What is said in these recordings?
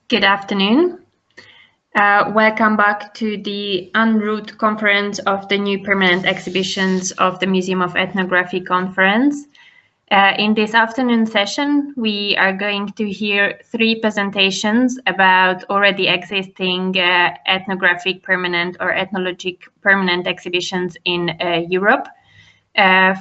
Good afternoon. Welcome back to the en route conference of the new permanent exhibitions of the Museum of Ethnography conference. In this afternoon session, we are going to hear 3 presentations about already existing ethnographic permanent or ethnologic permanent exhibitions in Europe.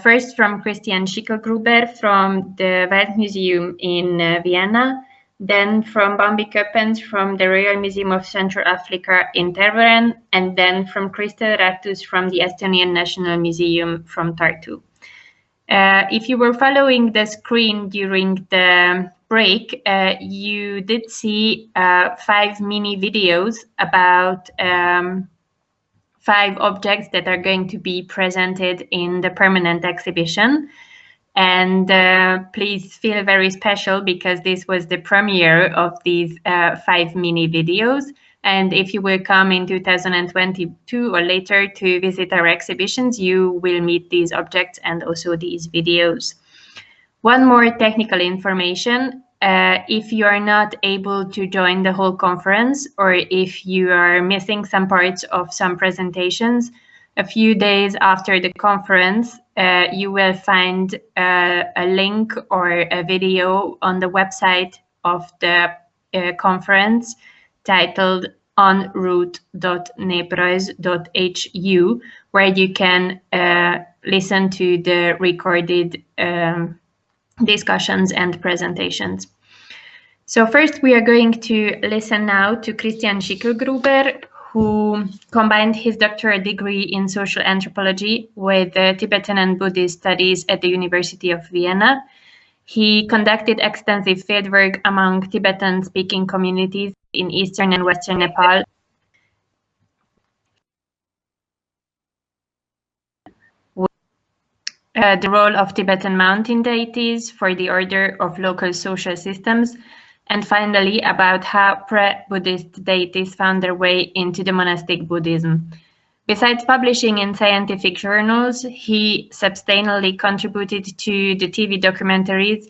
First from Schicklgruber from the Weltmuseum in Vienna, then from Bambi Ceuppens from the Royal Museum of Central Africa in Tervuren, and then from Kristel Raattus from the Estonian National Museum from Tartu. If you were following the screen during the break, you did see 5 mini videos about 5 objects that are going to be presented in the permanent exhibition. And please feel very special because this was the premiere of these 5 mini videos. And if you will come in 2022 or later to visit our exhibitions, you will meet these objects and also these videos. One more technical information. If you are not able to join the whole conference, or if you are missing some parts of some presentations, a few days after the conference, you will find a link or a video on the website of the conference titled enroute.nepreuss.hu, where you can listen to the recorded discussions and presentations. So first we are going to listen now to Schicklgruber, who combined his doctoral degree in social anthropology with Tibetan and Buddhist studies at the University of Vienna. He conducted extensive fieldwork among Tibetan-speaking communities in eastern and western Nepal. The role of Tibetan mountain deities for the order of local social systems, and finally about how pre-Buddhist deities found their way into the monastic Buddhism. Besides publishing in scientific journals, he substantially contributed to the TV documentaries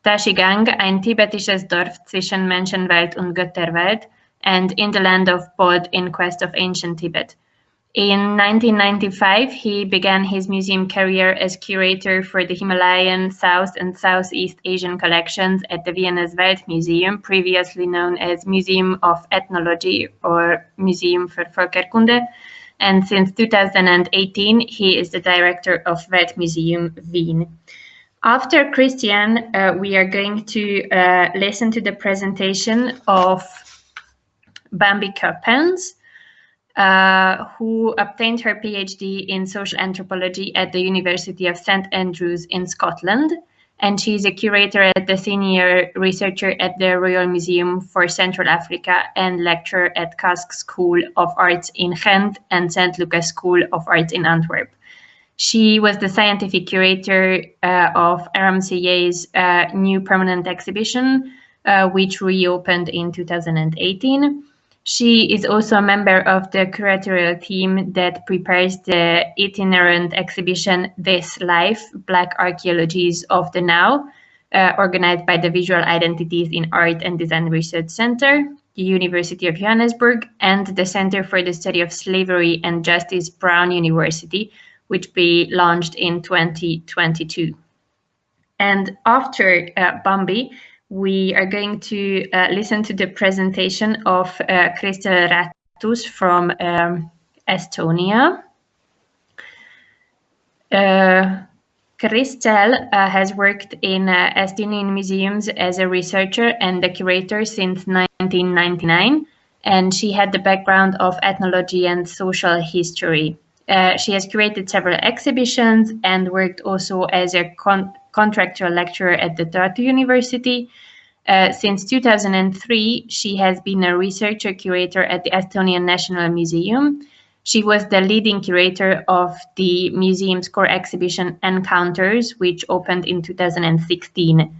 Tashigang, ein tibetisches Dorf zwischen Menschenwelt und Götterwelt, and In the Land of Bod, In Quest of Ancient Tibet. In 1995, he began his museum career as curator for the Himalayan, South and Southeast Asian collections at the Vienna's Weltmuseum, previously known as Museum of Ethnology or Museum für Völkerkunde. And since 2018, he is the director of Weltmuseum Wien. After Christian, we are going to listen to the presentation of Bambi Ceuppens, who obtained her PhD in social anthropology at the University of St. Andrews in Scotland. And she's a curator at the senior researcher at the Royal Museum for Central Africa and lecturer at Kask School of Arts in Ghent and St. Lucas School of Arts in Antwerp. She was the scientific curator of RMCA's new permanent exhibition, which reopened in 2018. She is also a member of the curatorial team that prepares the itinerant exhibition This Life, Black Archaeologies of the Now, organized by the Visual Identities in Art and Design Research Center, the University of Johannesburg, and the Center for the Study of Slavery and Justice, Brown University, which we launched in 2022. And after Bambi, we are going to listen to the presentation of Kristel Raattus from Estonia. Kristel has worked in Estonian museums as a researcher and a curator since 1999, and she had the background of ethnology and social history. She has curated several exhibitions and worked also as a contractual lecturer at the Tartu University. Since 2003, she has been a researcher curator at the Estonian National Museum. She was the leading curator of the museum's core exhibition Encounters, which opened in 2016.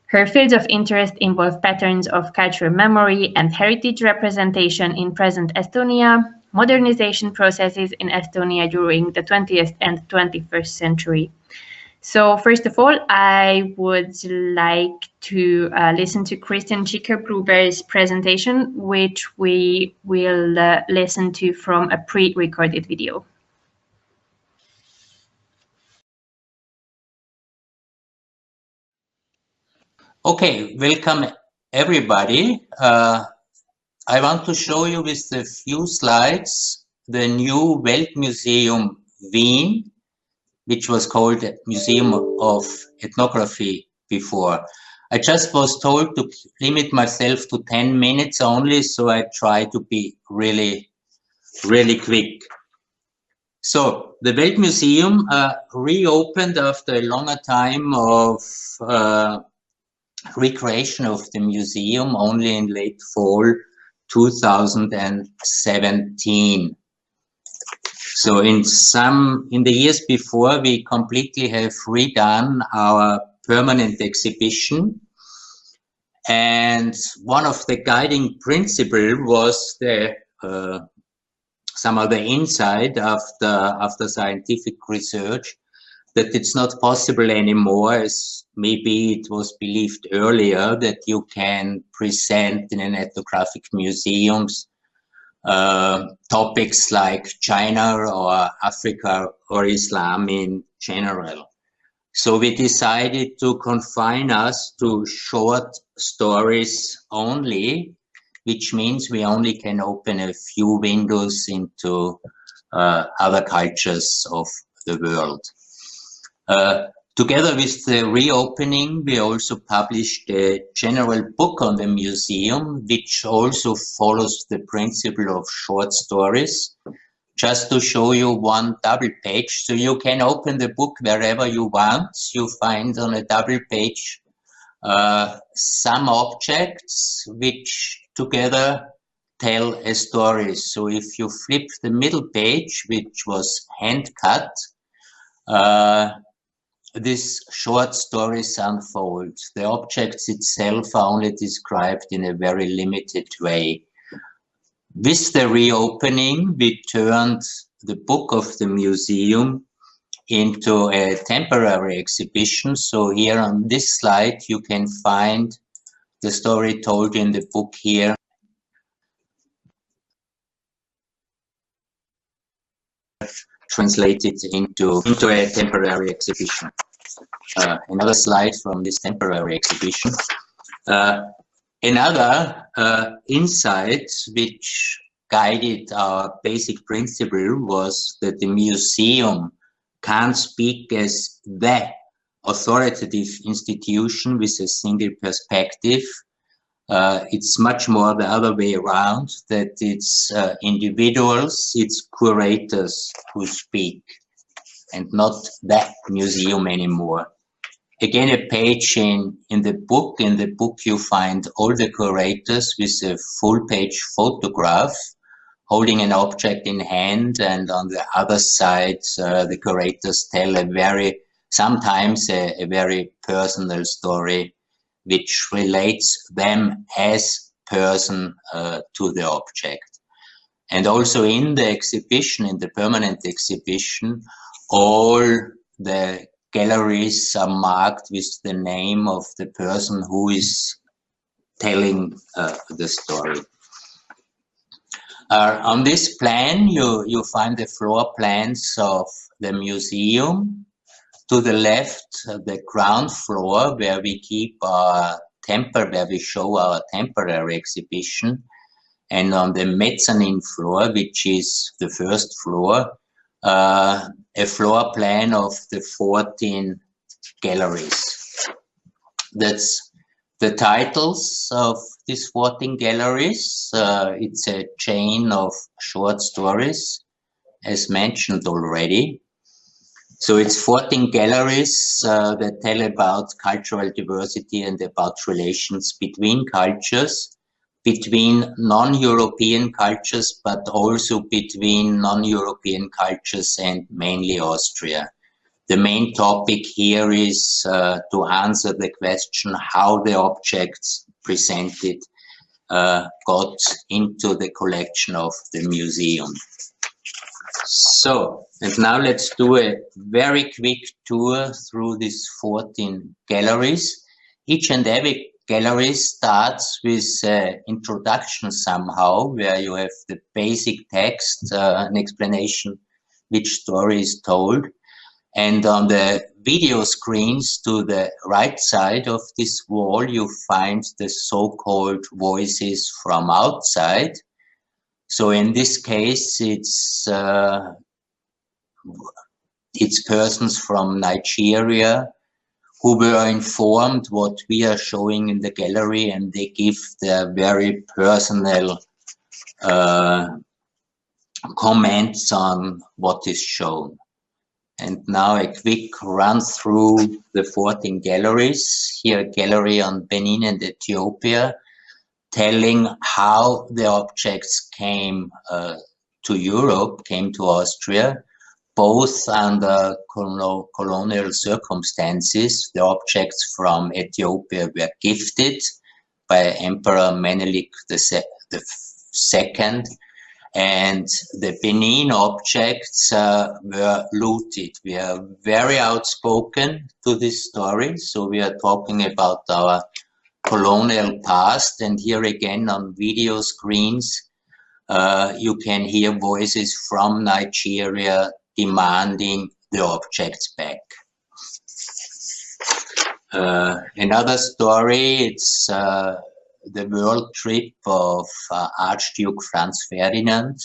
Her fields of interest involve patterns of cultural memory and heritage representation in present Estonia, modernization processes in Estonia during the 20th and 21st century. So first of all, I would like to listen to Kristel Schicklgruber's presentation, which we will listen to from a pre-recorded video. Okay, welcome everybody. I want to show you with a few slides the new Weltmuseum Wien, which was called Museum of Ethnography before. I just was told to limit myself to 10 minutes only, so I try to be really quick. So the Weltmuseum reopened after a longer time of recreation of the museum only in late fall 2017. So in the years before, we completely have redone our permanent exhibition, and one of the guiding principles was the some of the insight after scientific research that it's not possible anymore, as maybe it was believed earlier, that you can present in an ethnographic museums topics like China or Africa or Islam in general. So we decided to confine us to short stories only, which means we only can open a few windows into other cultures of the world. Together with the reopening, we also published a general book on the museum, which also follows the principle of short stories. Just to show you one double page, so you can open the book wherever you want. You find on a double page some objects which together tell a story. So if you flip the middle page, which was hand cut, these short stories unfold. The objects itself are only described in a very limited way. With the reopening, we turned the book of the museum into a temporary exhibition. So here on this slide, you can find the story told in the book here. Translated into a temporary exhibition. Another slide from this temporary exhibition. Another insight which guided our basic principle was that the museum can't speak as the authoritative institution with a single perspective. It's much more the other way around, that it's individuals, it's curators who speak, and not that museum anymore. Again, a page in the book. In the book, you find all the curators with a full-page photograph, holding an object in hand, and on the other side, the curators tell sometimes a very personal story, which relates them as person to the object. And also in the exhibition, in the permanent exhibition, all the galleries are marked with the name of the person who is telling the story. On this plan, you find the floor plans of the museum. To the left, the ground floor, where we keep our where we show our temporary exhibition, and on the mezzanine floor, which is the first floor, a floor plan of the 14 galleries. That's the titles of these 14 galleries. It's a chain of short stories, as mentioned already. So it's 14 galleries that tell about cultural diversity and about relations between cultures, between non-European cultures, but also between non-European cultures and mainly Austria. The main topic here is to answer the question how the objects presented got into the collection of the museum. So, and now let's do a very quick tour through these 14 galleries. Each and every gallery starts with an introduction somehow, where you have the basic text, an explanation which story is told. And on the video screens to the right side of this wall, you find the so-called voices from outside. So in this case, it's persons from Nigeria who were informed what we are showing in the gallery, and they give their very personal comments on what is shown. And now a quick run through the 14 galleries. Here a gallery on Benin and Ethiopia, telling how the objects came to Europe, came to Austria, both under colonial circumstances. The objects from Ethiopia were gifted by Emperor Menelik II, and the Benin objects were looted. We are very outspoken to this story, so we are talking about our colonial past, and here again on video screens you can hear voices from Nigeria demanding the objects back. Another story, it's the world trip of Archduke Franz Ferdinand,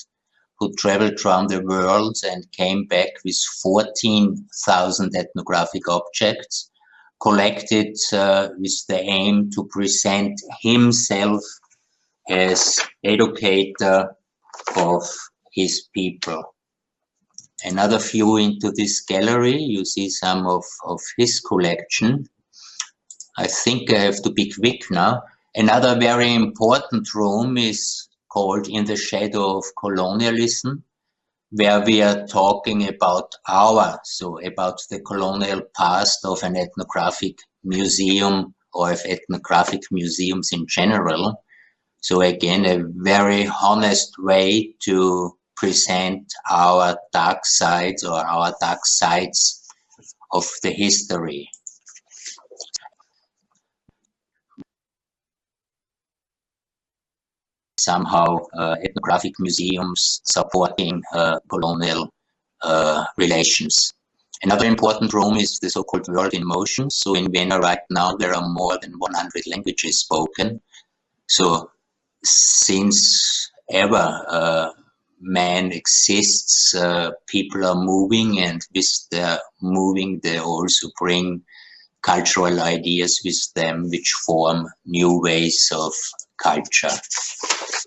who traveled around the world and came back with 14,000 ethnographic objects, collected with the aim to present himself as educator of his people. Another view into this gallery, you see some of his collection. I think I have to be quick now. Another very important room is called In the Shadow of Colonialism, where we are talking about about the colonial past of an ethnographic museum, or of ethnographic museums in general. So again, a very honest way to present our dark sides, or our dark sides of the history. Somehow ethnographic museums supporting colonial relations. Another important room is the so-called World in Motion. So in Vienna right now there are more than 100 languages spoken. So since ever man exists, people are moving, and with their moving they also bring cultural ideas with them which form new ways of culture.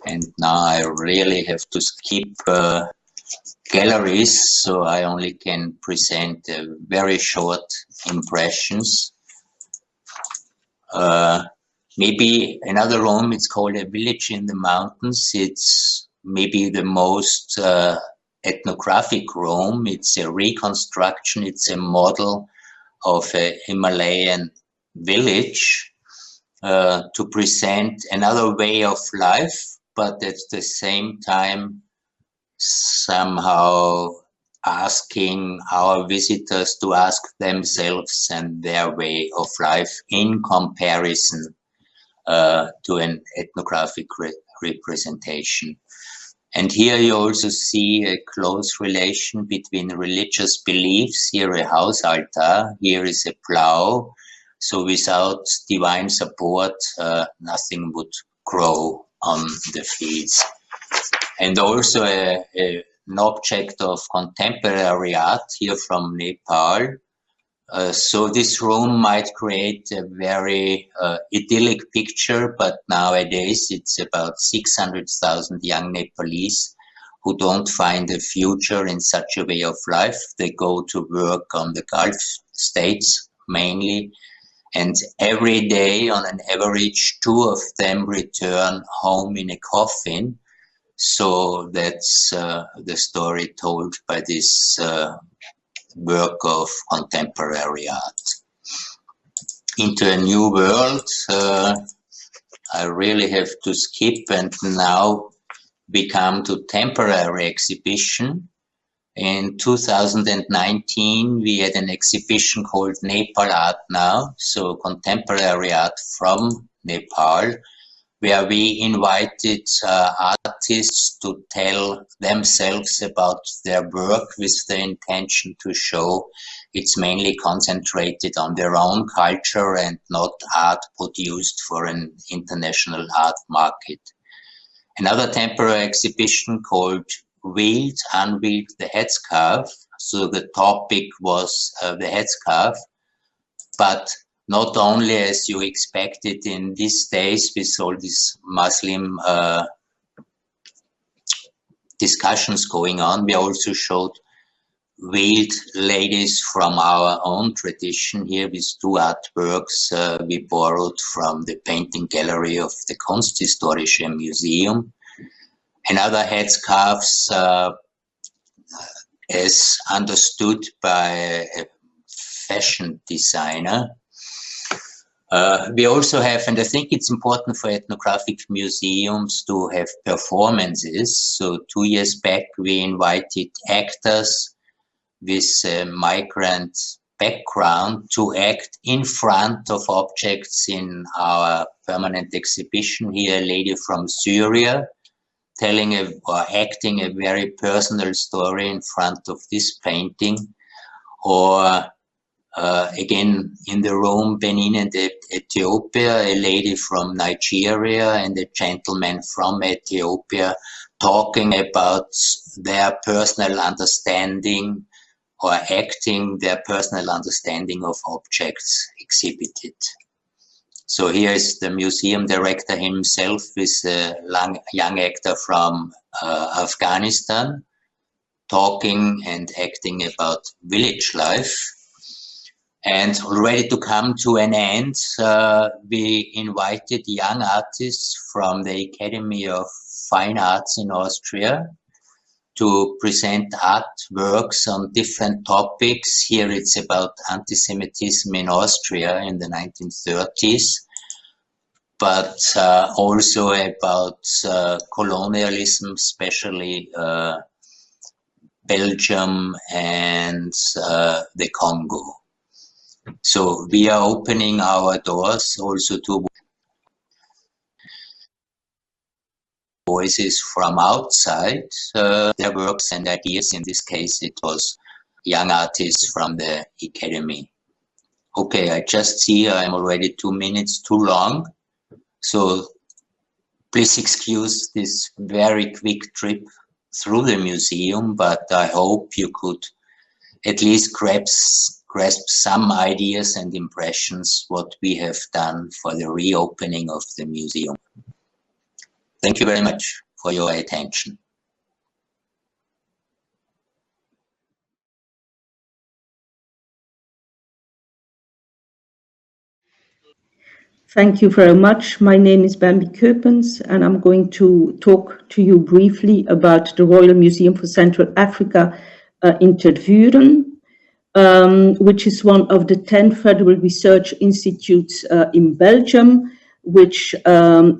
And now I really have to skip galleries, so I only can present very short impressions. Maybe another room, it's called A Village in the Mountains. It's maybe the most ethnographic room. It's a reconstruction, it's a model of a Himalayan village to present another way of life, but at the same time somehow asking our visitors to ask themselves and their way of life in comparison to an ethnographic representation. And here you also see a close relation between religious beliefs. Here a house altar, here is a plow. So without divine support, nothing would grow on the fields. And also an object of contemporary art here from Nepal. So this room might create a very idyllic picture, but nowadays it's about 600,000 young Nepalese who don't find a future in such a way of life. They go to work on the Gulf states mainly, and every day on an average 2 of them return home in a coffin. So that's the story told by this work of contemporary art. Into a new world, I really have to skip, and now we come to temporary exhibition. In 2019, we had an exhibition called Nepal Art Now, so contemporary art from Nepal, where we invited artists to tell themselves about their work with the intention to show it's mainly concentrated on their own culture and not art produced for an international art market. Another temporary exhibition called Wield, Unwield the Headscarf. So the topic was the headscarf, but not only as you expected in these days with all these Muslim discussions going on, we also showed veiled ladies from our own tradition here with two artworks we borrowed from the painting gallery of the Kunsthistorische Museum. Another headscarves as understood by a fashion designer. We also have, and I think it's important for ethnographic museums to have performances. So 2 years back, we invited actors with a migrant background to act in front of objects in our permanent exhibition here, a lady from Syria telling or acting a very personal story in front of this painting, or again in the room Benin and Ethiopia, a lady from Nigeria and a gentleman from Ethiopia talking about their personal understanding or acting their personal understanding of objects exhibited. So here is the museum director himself with a young actor from Afghanistan talking and acting about village life. And already to come to an end, we invited young artists from the Academy of Fine Arts in Austria to present artworks on different topics. Here it's about anti-Semitism in Austria in the 1930s, but also about colonialism, especially Belgium and the Congo. So we are opening our doors also to voices from outside their works and ideas. In this case, it was young artists from the Academy. Okay, I just see I'm already 2 minutes too long. So please excuse this very quick trip through the museum, but I hope you could at least grasp some ideas and impressions what we have done for the reopening of the museum. Thank you very much for your attention. Thank you very much. My name is Bambi Ceuppens, and I'm going to talk to you briefly about the Royal Museum for Central Africa in Tervuren, which is one of the 10 federal research institutes in Belgium, which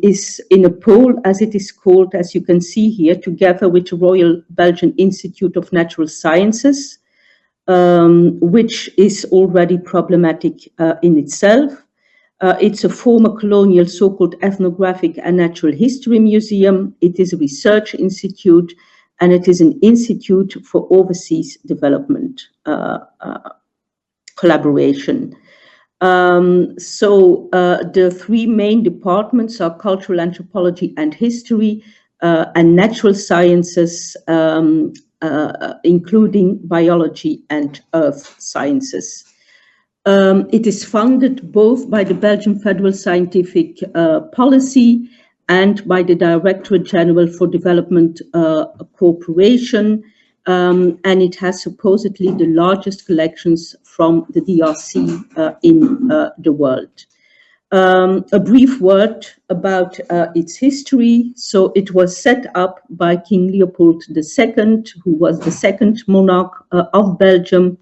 is in a pole, as it is called, as you can see here, together with the Royal Belgian Institute of Natural Sciences, which is already problematic in itself. It's a former colonial so-called ethnographic and natural history museum. It is a research institute, and it is an institute for overseas development collaboration. The three main departments are cultural anthropology and history, and natural sciences, including biology and earth sciences. It is funded both by the Belgian Federal Scientific Policy and by the Directorate General for Development Cooperation, and it has supposedly the largest collections from the DRC in the world. A brief word about its history. So it was set up by King Leopold II, who was the second monarch of Belgium,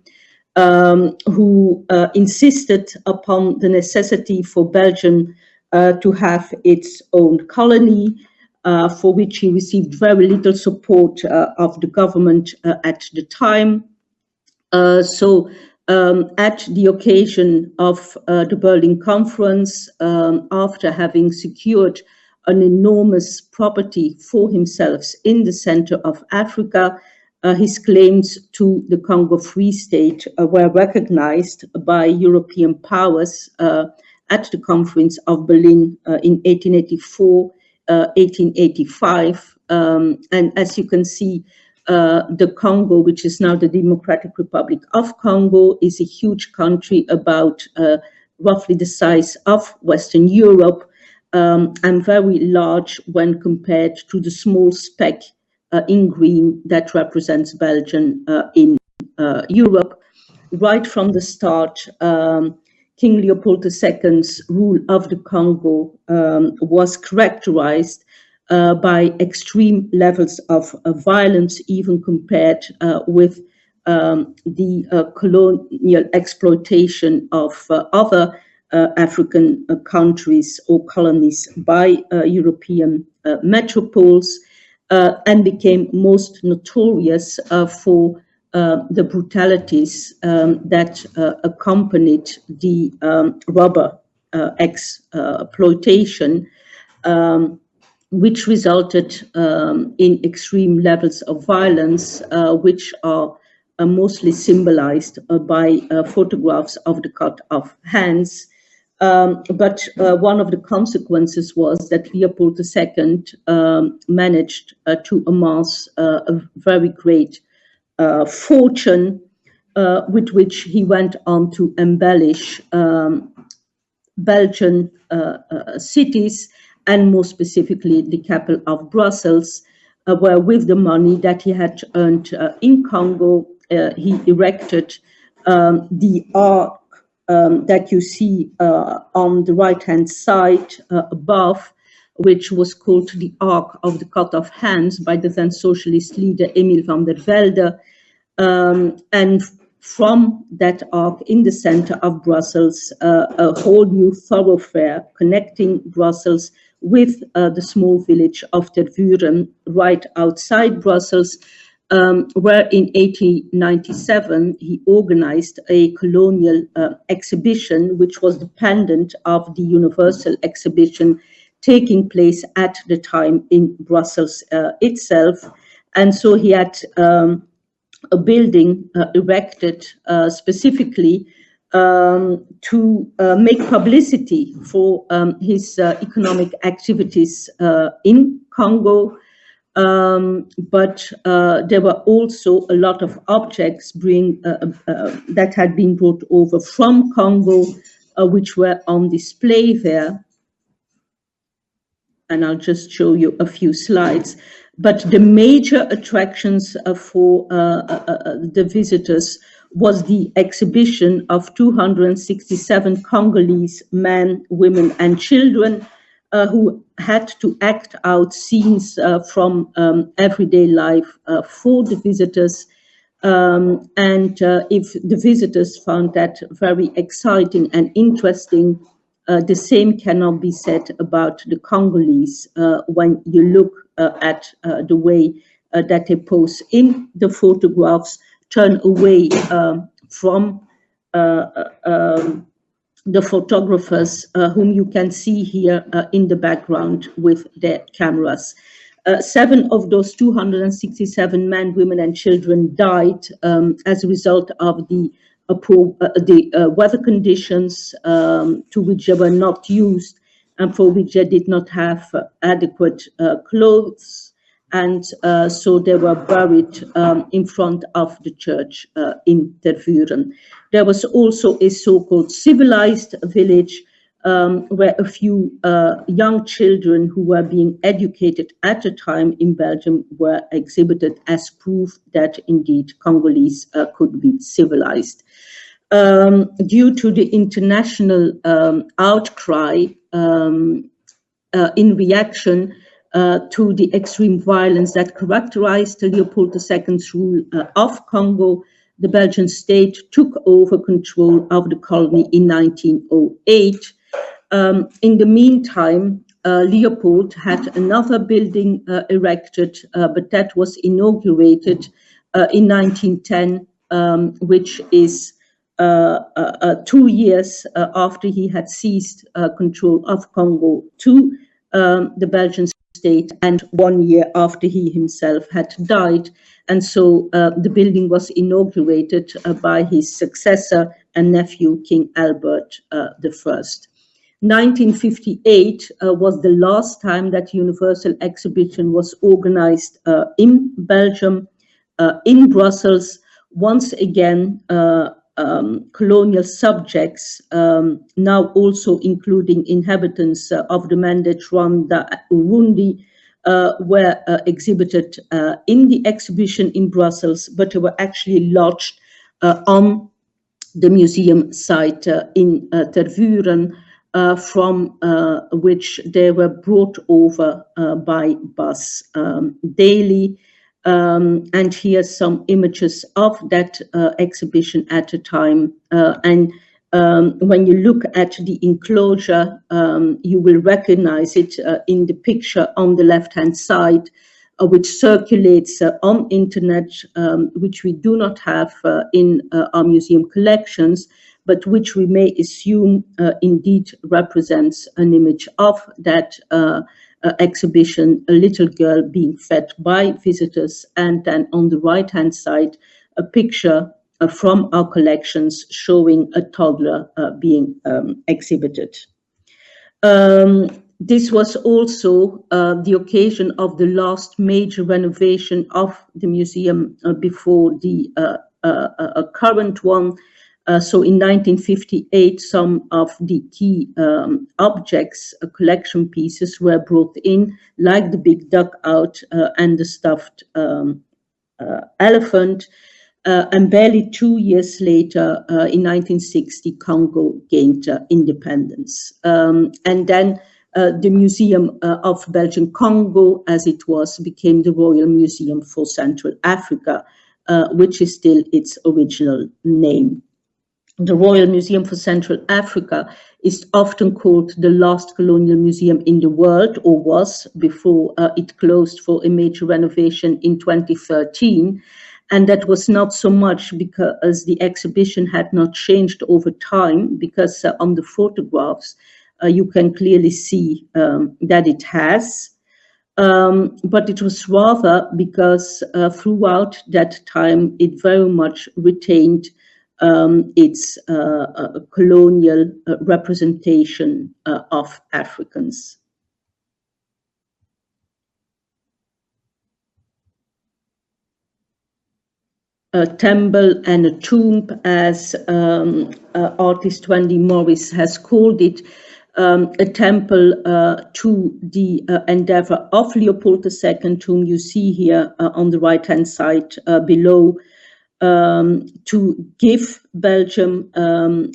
who insisted upon the necessity for Belgium to have its own colony. for which he received very little support of the government at the time. At the occasion of the Berlin Conference, after having secured an enormous property for himself in the center of Africa, his claims to the Congo Free State were recognized by European powers at the Conference of Berlin in 1884, 1885. And as you can see, the Congo, which is now the Democratic Republic of Congo, is a huge country about roughly the size of Western Europe, and very large when compared to the small speck in green that represents Belgium in Europe. Right from the start, King Leopold II's rule of the Congo was characterized by extreme levels of violence, even compared with the colonial exploitation of other African countries or colonies by European metropoles, and became most notorious for the brutalities that accompanied the rubber exploitation, which resulted in extreme levels of violence, which are mostly symbolized by photographs of the cut off hands. But one of the consequences was that Leopold II managed to amass a very great fortune, with which he went on to embellish Belgian cities, and more specifically the capital of Brussels, where with the money that he had earned in Congo, he erected the ark that you see on the right-hand side above, which was called the Ark of the Cut-Off Hands by the then socialist leader Emil van der Velde. And from that ark in the center of Brussels, a whole new thoroughfare connecting Brussels with the small village of Tervuren right outside Brussels, where in 1897 he organized a colonial exhibition, which was dependent of the Universal Exhibition taking place at the time in Brussels itself. And so he had a building erected specifically to make publicity for his economic activities in Congo. But there were also a lot of objects that had been brought over from Congo, which were on display there. And I'll just show you a few slides. But the major attractions for the visitors was the exhibition of 267 Congolese men, women, and children who had to act out scenes from everyday life for the visitors. And if the visitors found that very exciting and interesting, the same cannot be said about the Congolese when you look at the way that they pose in the photographs, turn away from the photographers whom you can see here in the background with their cameras. 7 of those 267 men, women, and children died as a result of the weather conditions to which they were not used and for which they did not have adequate clothes. And so they were buried in front of the church in Tervuren. There was also a so-called civilized village where a few young children who were being educated at the time in Belgium were exhibited as proof that indeed Congolese could be civilized. Due to the international outcry in reaction to the extreme violence that characterized Leopold II's rule of Congo, the Belgian state took over control of the colony in 1908. In the meantime, Leopold had another building erected, but that was inaugurated in 1910, which is 2 years after he had seized control of Congo to the Belgian state, and 1 year after he himself had died. And so the building was inaugurated by his successor and nephew, King Albert I. 1958 was the last time that Universal Exhibition was organized in Belgium, in Brussels. Once again, colonial subjects, now also including inhabitants of the Mandate Rwanda, Urundi, were exhibited in the exhibition in Brussels, but they were actually lodged on the museum site in Tervuren, from which they were brought over by bus daily. And here's some images of that exhibition at the time. And when you look at the enclosure, you will recognize it in the picture on the left-hand side, which circulates on internet, which we do not have in our museum collections, but which we may assume indeed represents an image of that exhibition, a little girl being fed by visitors, and then on the right-hand side, a picture from our collections showing a toddler being exhibited. This was also the occasion of the last major renovation of the museum before the current one. So in 1958, some of the key objects, collection pieces were brought in, like the big dugout and the stuffed elephant. And barely 2 years later, in 1960, Congo gained independence. And then the Museum of Belgian Congo, as it was, became the Royal Museum for Central Africa, which is still its original name. The Royal Museum for Central Africa is often called the last colonial museum in the world, or was, before it closed for a major renovation in 2013. And that was not so much because the exhibition had not changed over time, because on the photographs you can clearly see that it has. But it was rather because throughout that time it very much retained its colonial representation of Africans. A temple and a tomb, as artist Wendy Morris has called it, a temple to the endeavor of Leopold II, whom you see here on the right-hand side below, to give Belgium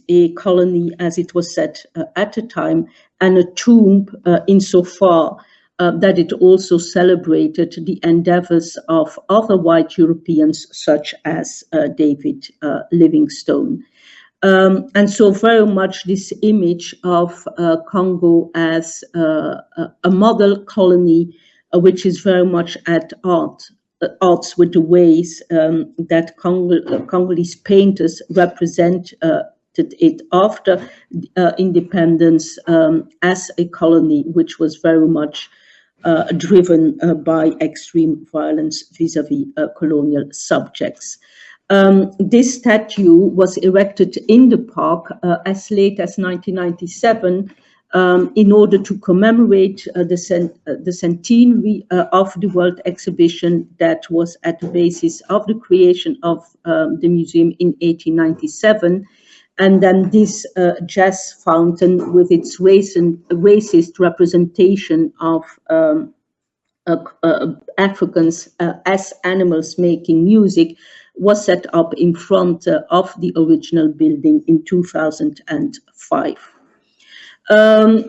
a colony, as it was said at the time, and a tomb insofar that it also celebrated the endeavors of other white Europeans, such as David Livingstone. And so very much this image of Congo as a model colony, which is very much at odds with the ways that Congolese painters represented it after independence as a colony, which was very much driven by extreme violence vis-à-vis colonial subjects. This statue was erected in the park as late as 1997 in order to commemorate the centenary of the World Exhibition that was at the basis of the creation of the museum in 1897. And then this jazz fountain with its racist representation of Africans as animals making music was set up in front of the original building in 2005.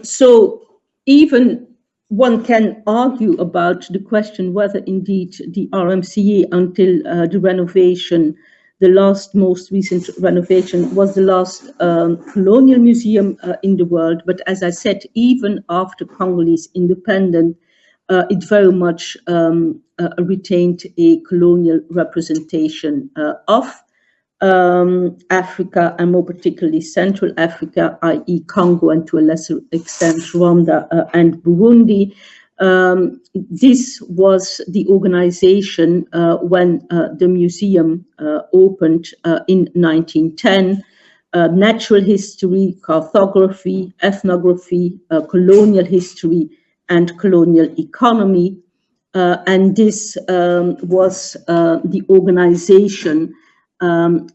So even one can argue about the question whether indeed the RMCA until the renovation The most recent renovation was the last colonial museum in the world. But as I said, even after Congolese independence, it very much retained a colonial representation of Africa, and more particularly Central Africa, i.e. Congo, and to a lesser extent Rwanda and Burundi. This was the organization when the museum opened in 1910. Natural history, cartography, ethnography, colonial history, and colonial economy. And this was the organization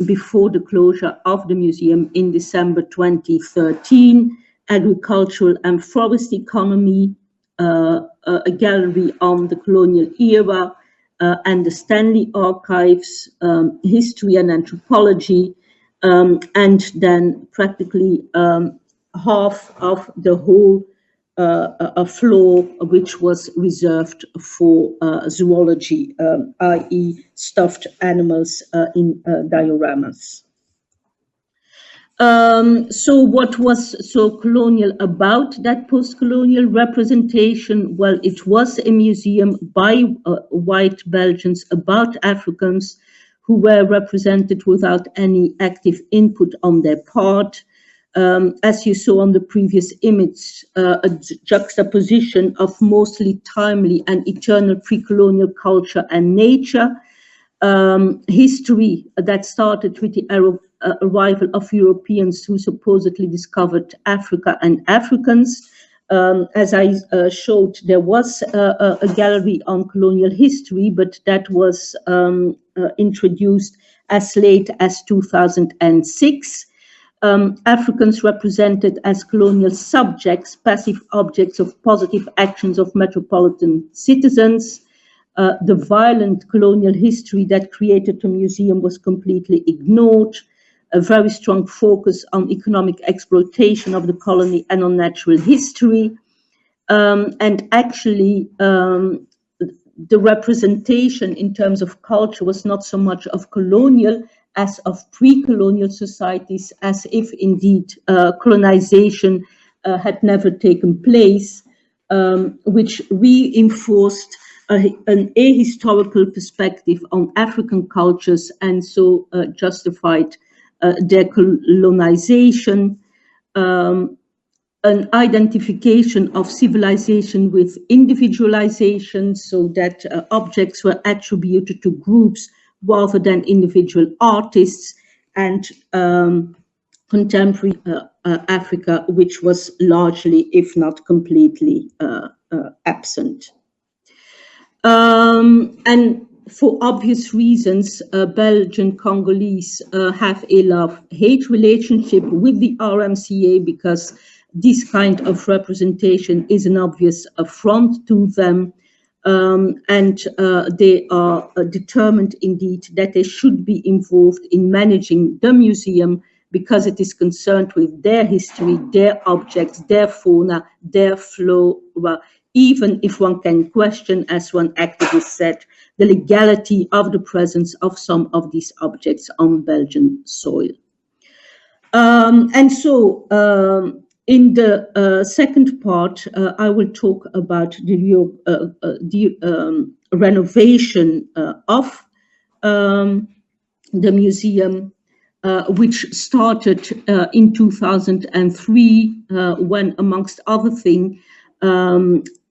before the closure of the museum in December 2013. Agricultural and forest economy, a gallery on the colonial era, and the Stanley Archives, history and anthropology, and then practically half of the whole floor, which was reserved for zoology, i.e. stuffed animals in dioramas. So what was so colonial about that post-colonial representation? Well, it was a museum by white Belgians about Africans who were represented without any active input on their part. As you saw on the previous image, a juxtaposition of mostly timely and eternal pre-colonial culture and nature. History that started with the arrival of Europeans who supposedly discovered Africa and Africans. As I showed, there was a gallery on colonial history, but that was introduced as late as 2006. Africans represented as colonial subjects, passive objects of positive actions of metropolitan citizens. The violent colonial history that created the museum was completely ignored. A very strong focus on economic exploitation of the colony and on natural history. And actually, the representation in terms of culture was not so much of colonial as of pre-colonial societies, as if indeed colonization had never taken place, which reinforced an ahistorical perspective on African cultures, and so justified their colonization, an identification of civilization with individualization, so that objects were attributed to groups rather than individual artists, and contemporary Africa, which was largely, if not completely, absent. And for obvious reasons, Belgian Congolese have a love-hate relationship with the RMCA, because this kind of representation is an obvious affront to them. And they are determined indeed that they should be involved in managing the museum, because it is concerned with their history, their objects, their fauna, their flora, even if one can question, as one activist said, the legality of the presence of some of these objects on Belgian soil. And so in the second part, I will talk about the renovation of the museum, which started in 2003, when, amongst other things,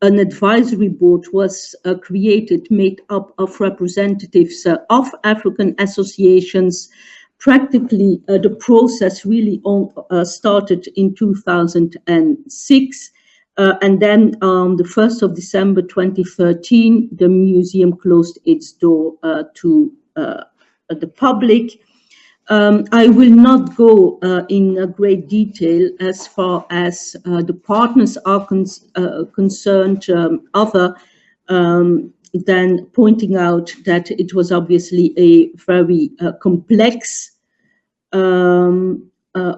an advisory board was created, made up of representatives of African associations. Practically, the process really started in 2006. And then on the 1st of December 2013, the museum closed its door to the public. I will not go in great detail as far as the partners are concerned, other than pointing out that it was obviously a very complex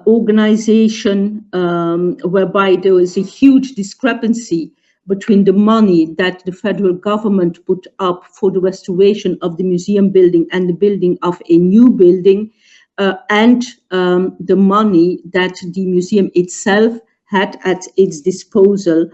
organization, whereby there was a huge discrepancy between the money that the federal government put up for the restoration of the museum building and the building of a new building, and the money that the museum itself had at its disposal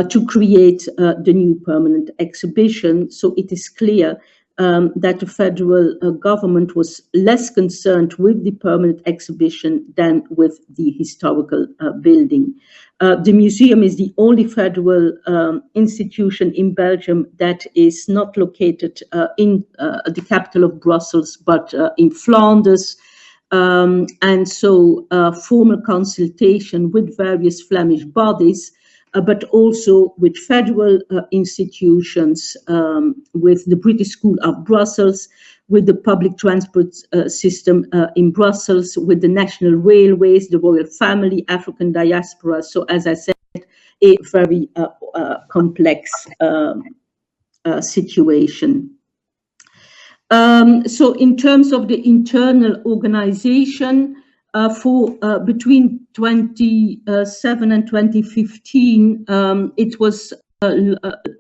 to create the new permanent exhibition. So it is clear that the federal government was less concerned with the permanent exhibition than with the historical building. The museum is the only federal institution in Belgium that is not located in the capital of Brussels, but in Flanders. And so formal consultation with various Flemish bodies, but also with federal institutions, with the British School of Brussels, with the public transport system in Brussels, with the national railways, the royal family, African diaspora. So, as I said, a very complex situation. So in terms of the internal organization, for between 2007 and 2015, it was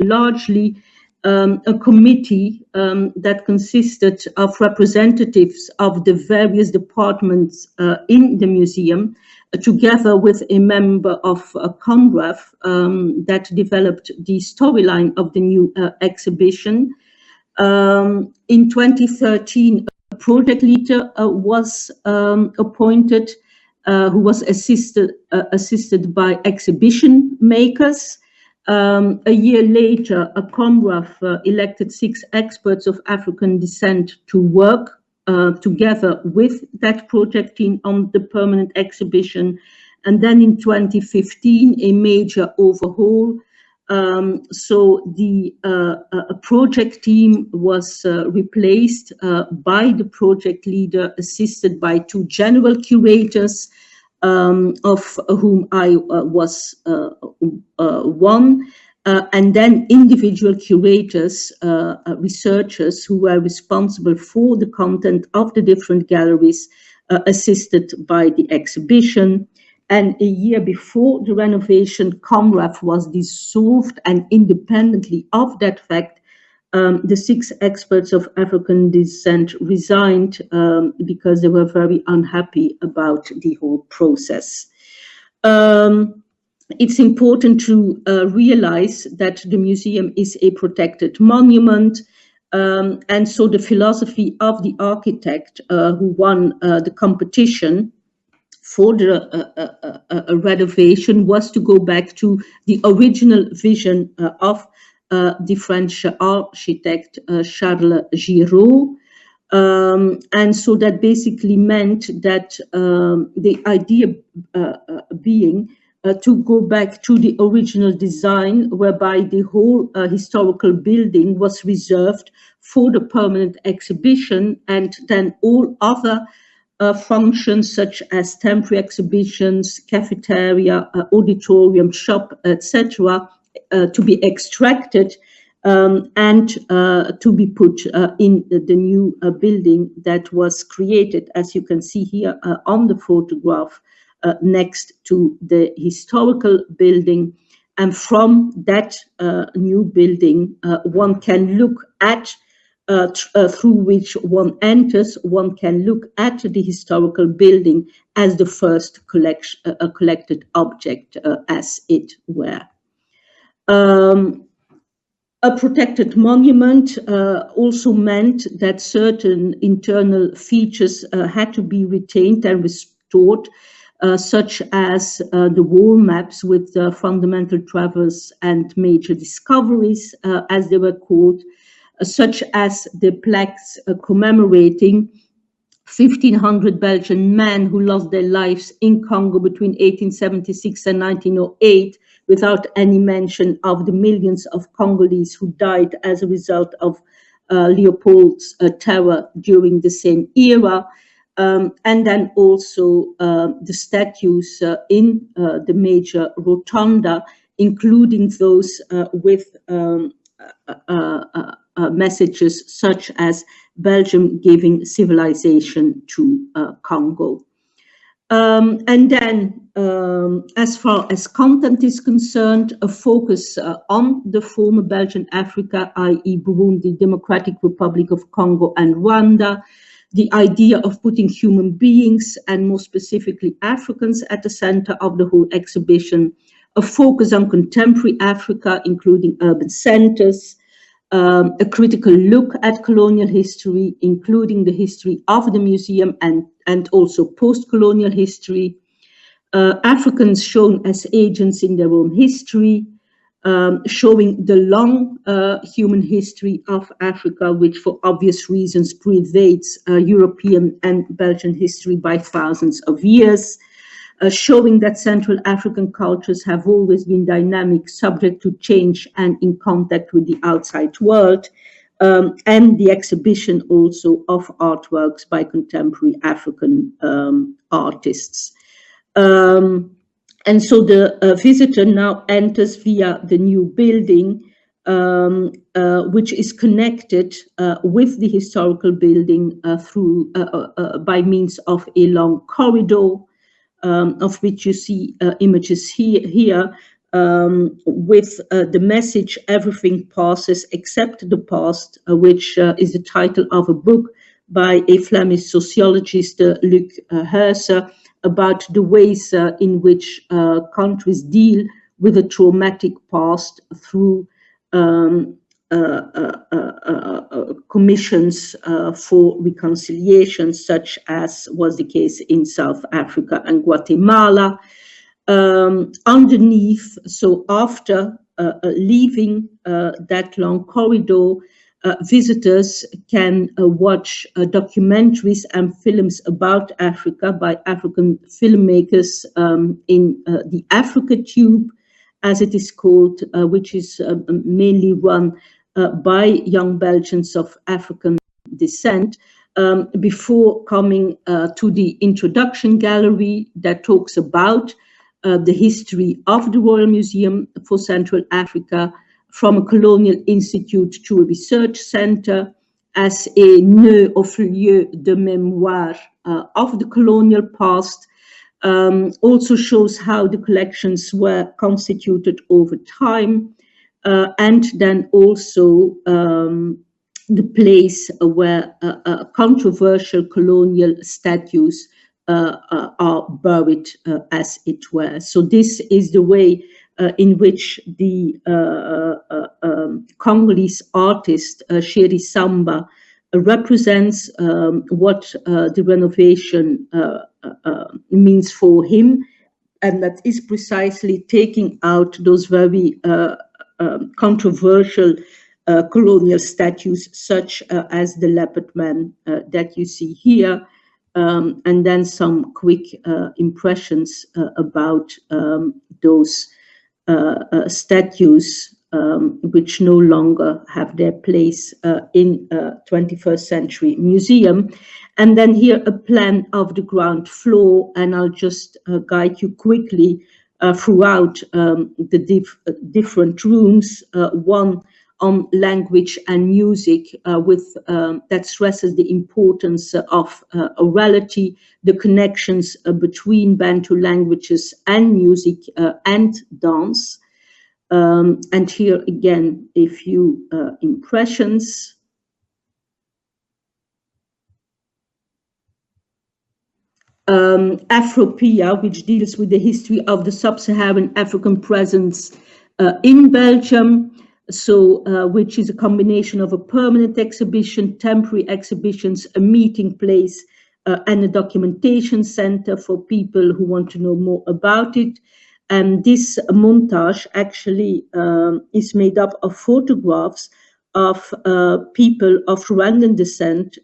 largely a committee that consisted of representatives of the various departments in the museum, together with a member of CONRAF that developed the storyline of the new exhibition. In 2013, a project leader was appointed, who was assisted by exhibition makers. A year later, a CONRAF elected 6 experts of African descent to work together with that project team on the permanent exhibition. And then in 2015, a major overhaul. So the project team was replaced by the project leader, assisted by 2 general curators, of whom I was one, and then individual curators, researchers who were responsible for the content of the different galleries, assisted by the exhibition. And a year before the renovation, CONRAF was dissolved, and independently of that fact, the 6 experts of African descent resigned because they were very unhappy about the whole process. It's important to realize that the museum is a protected monument, and so the philosophy of the architect who won the competition for the renovation was to go back to the original vision of the French architect Charles Giraud. And so that basically meant that the idea being to go back to the original design, whereby the whole historical building was reserved for the permanent exhibition, and then all other functions such as temporary exhibitions, cafeteria, auditorium, shop, etc., to be extracted and to be put in the new building that was created, as you can see here on the photograph, next to the historical building. And from that new building, one can look at through which one enters, one can look at the historical building as the first collected object, as it were. A protected monument also meant that certain internal features had to be retained and restored, such as the wall maps with fundamental traverse and major discoveries, as they were called, such as the plaques commemorating 1,500 Belgian men who lost their lives in Congo between 1876 and 1908, without any mention of the millions of Congolese who died as a result of Leopold's terror during the same era. And then also the statues in the major rotunda, including those with messages such as Belgium giving civilization to Congo. And then as far as content is concerned, a focus on the former Belgian Africa, i.e. Burundi, Democratic Republic of Congo and Rwanda, the idea of putting human beings and more specifically Africans at the center of the whole exhibition, a focus on contemporary Africa, including urban centers, a critical look at colonial history, including the history of the museum and also post-colonial history, Africans shown as agents in their own history, showing the long human history of Africa, which for obvious reasons predates European and Belgian history by thousands of years, showing that Central African cultures have always been dynamic, subject to change and in contact with the outside world, and the exhibition also of artworks by contemporary African artists. And so the visitor now enters via the new building, which is connected with the historical building through by means of a long corridor, of which you see images here with the message "Everything passes except the past," which is the title of a book by a Flemish sociologist, Luc Heuse, about the ways in which countries deal with a traumatic past through commissions for reconciliation, such as was the case in South Africa and Guatemala. Underneath, so after leaving that long corridor, visitors can watch documentaries and films about Africa by African filmmakers in the Africa Tube, as it is called, which is mainly run by young Belgians of African descent, before coming to the introduction gallery that talks about the history of the Royal Museum for Central Africa, from a colonial institute to a research center, as a nœud of lieu de mémoire of the colonial past. Also shows how the collections were constituted over time, and then also the place where controversial colonial statues are buried, as it were. So this is the way in which the Congolese artist Sheri Samba represents what the renovation means for him, and that is precisely taking out those very controversial colonial statues, such as the leopard man that you see here, and then some quick impressions about those statues which no longer have their place in 21st century museum. And then here a plan of the ground floor, and I'll just guide you quickly throughout the different rooms. One on language and music, with that stresses the importance of orality, the connections between Bantu languages and music and dance. And here again, a few impressions. Afropia, which deals with the history of the sub-Saharan African presence in Belgium. So, which is a combination of a permanent exhibition, temporary exhibitions, a meeting place, and a documentation center for people who want to know more about it. And this montage actually is made up of photographs of people of Rwandan descent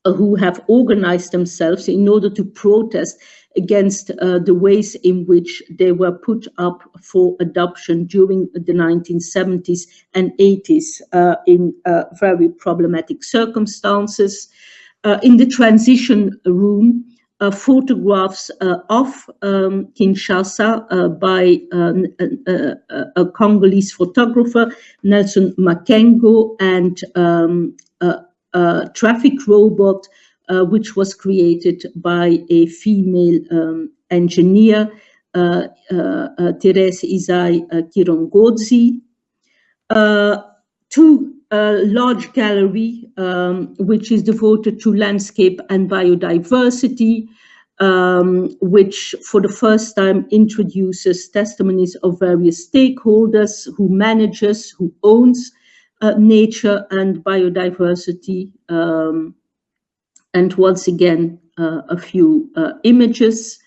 who have organized themselves in order to protest against the ways in which they were put up for adoption during the 1970s and 80s in very problematic circumstances. In the transition room, photographs of Kinshasa by a Congolese photographer, Nelson Makengo, and traffic robot, which was created by a female engineer, Teresa Isai Kirongodzi, to a large gallery which is devoted to landscape and biodiversity, which for the first time introduces testimonies of various stakeholders, who manages, who owns nature and biodiversity, and once again a few images.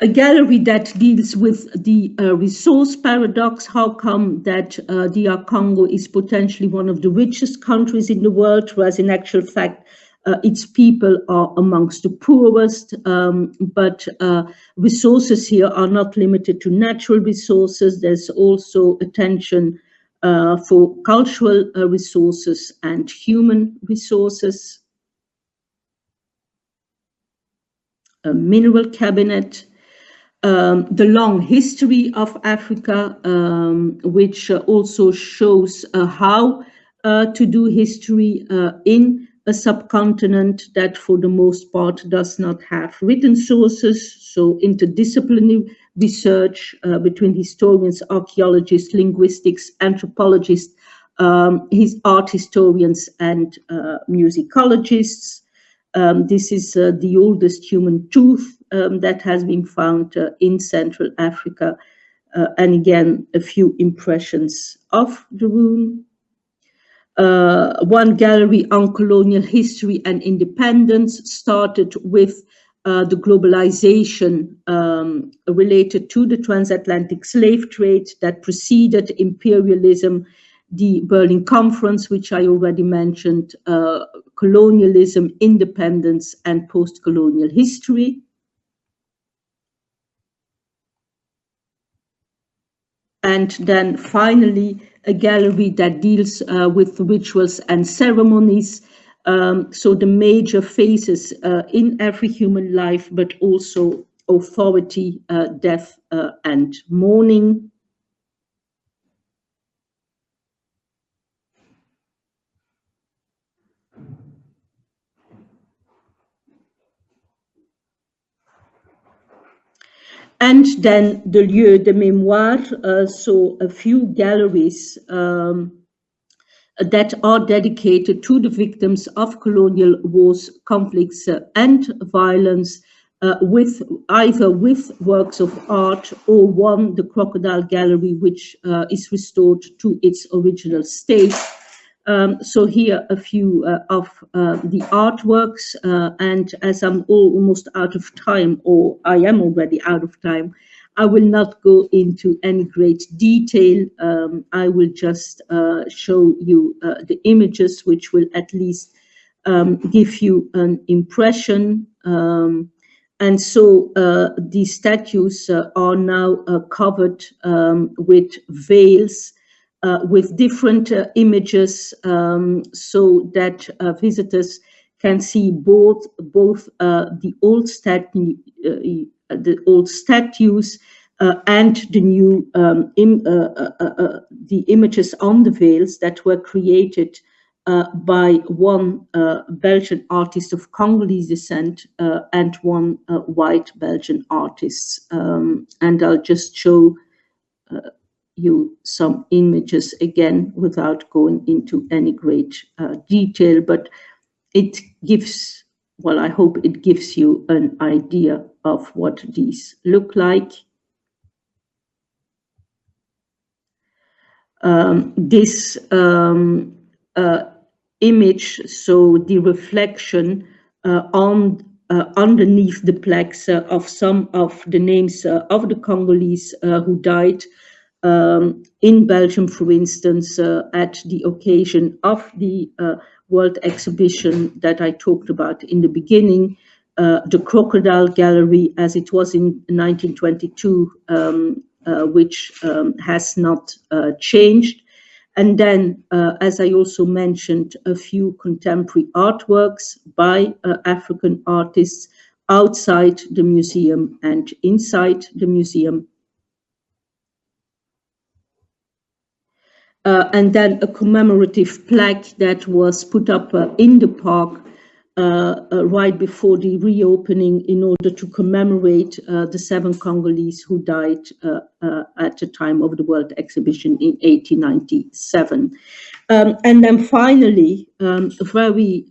A gallery that deals with the resource paradox. How come that DR Congo is potentially one of the richest countries in the world, whereas in actual fact its people are amongst the poorest, but resources here are not limited to natural resources. There's also attention for cultural resources and human resources. A mineral cabinet. The long history of Africa, which also shows how to do history in a subcontinent that for the most part does not have written sources. So interdisciplinary research between historians, archaeologists, linguistics, anthropologists, art historians, and musicologists. This is the oldest human tooth that has been found in Central Africa. And again, a few impressions of the room. One gallery on colonial history and independence started with the globalization related to the transatlantic slave trade that preceded imperialism, the Berlin Conference, which I already mentioned, colonialism, independence, and post-colonial history. And then finally, a gallery that deals with rituals and ceremonies. So the major phases in every human life, but also authority, death, and mourning. And then the lieu de mémoire, so a few galleries that are dedicated to the victims of colonial wars, conflicts, and violence, with either with works of art or one, the Crocodile Gallery, which is restored to its original state. So here a few of the artworks, and as I'm almost out of time, or I am already out of time, I will not go into any great detail. I will just show you the images, which will at least give you an impression. And so the statues are now covered with veils, with different images, so that visitors can see both the old statues and the new the images on the veils that were created by one Belgian artist of Congolese descent and one white Belgian artist. And I'll just show you some images again without going into any great detail, but it gives, well, I hope it gives you an idea of what these look like. This image, so the reflection on underneath the plaques of some of the names of the Congolese who died in Belgium, for instance, at the occasion of the World Exhibition that I talked about in the beginning, the Crocodile Gallery, as it was in 1922, which has not changed. And then, as I also mentioned, a few contemporary artworks by African artists outside the museum and inside the museum. And then a commemorative plaque that was put up in the park right before the reopening in order to commemorate the 7 Congolese who died at the time of the World Exhibition in 1897. And then finally, very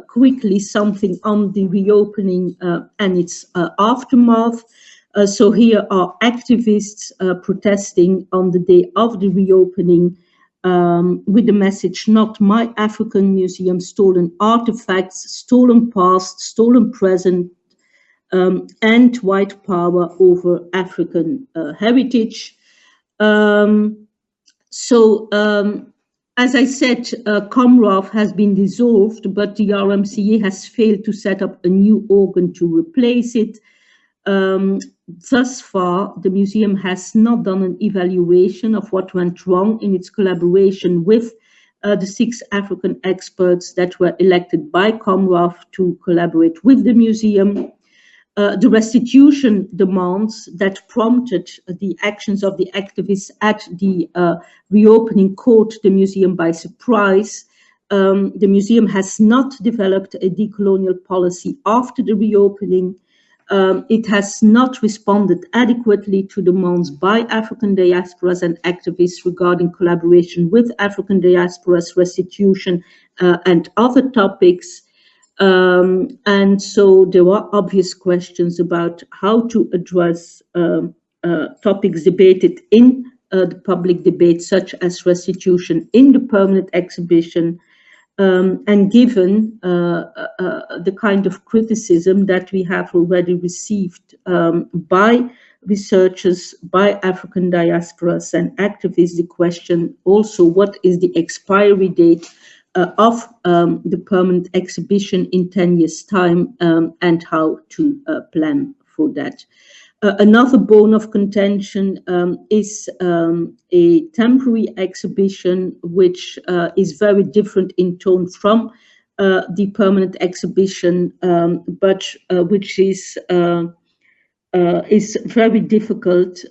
quickly, something on the reopening and its aftermath. So here are activists protesting on the day of the reopening with the message, "Not my African museum, stolen artifacts, stolen past, stolen present, and white power over African heritage." As I said, Comraf has been dissolved, but the RMCA has failed to set up a new organ to replace it. Thus far, the museum has not done an evaluation of what went wrong in its collaboration with the 6 African experts that were elected by Comraf to collaborate with the museum. The restitution demands that prompted the actions of the activists at the reopening caught the museum by surprise. The museum has not developed a decolonial policy after the reopening. It has not responded adequately to demands by African diasporas and activists regarding collaboration with African diasporas, restitution, and other topics. And so there are obvious questions about how to address topics debated in the public debate, such as restitution in the permanent exhibition. And given the kind of criticism that we have already received by researchers, by African diasporas and activists, the question also, what is the expiry date of the permanent exhibition in 10 years' time, and how to plan for that. Another bone of contention is a temporary exhibition, which is very different in tone from the permanent exhibition, but which is very difficult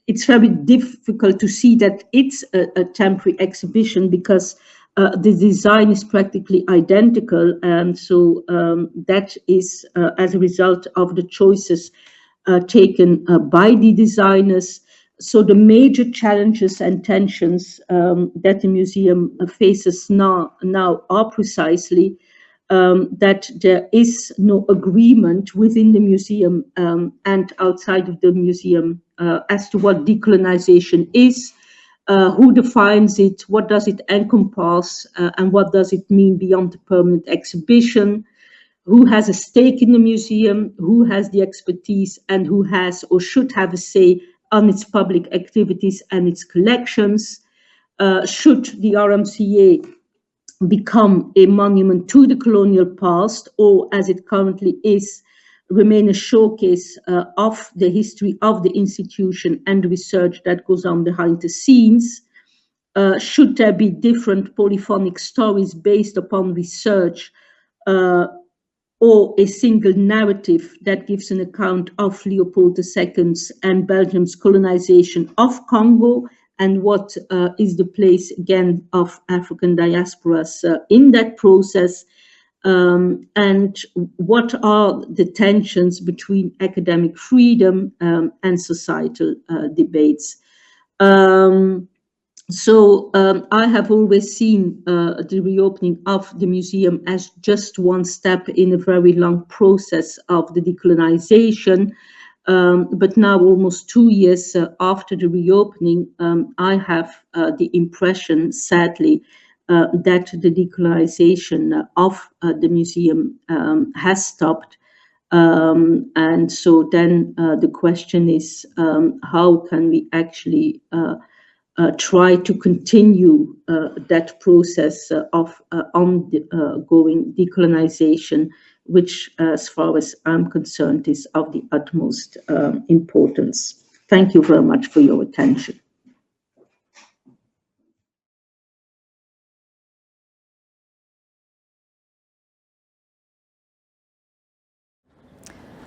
it's very difficult to see that it's a temporary exhibition because the design is practically identical, and so that is as a result of the choices taken by the designers. So the major challenges and tensions that the museum faces now are precisely that there is no agreement within the museum and outside of the museum as to what decolonization is, who defines it, what does it encompass, and what does it mean beyond the permanent exhibition, who has a stake in the museum, who has the expertise, and who has or should have a say on its public activities and its collections. Should the RMCA become a monument to the colonial past, or as it currently is, remain a showcase of the history of the institution and the research that goes on behind the scenes? Should there be different polyphonic stories based upon research, or a single narrative that gives an account of Leopold II's and Belgium's colonization of Congo, and what is the place again of African diasporas in that process, and what are the tensions between academic freedom and societal debates. So I have always seen the reopening of the museum as just one step in a very long process of the decolonization. But now, almost 2 years after the reopening, I have the impression, sadly, that the decolonization of the museum has stopped. And so then the question is, how can we actually try to continue that process of ongoing decolonization, which, as far as I'm concerned, is of the utmost importance. Thank you very much for your attention.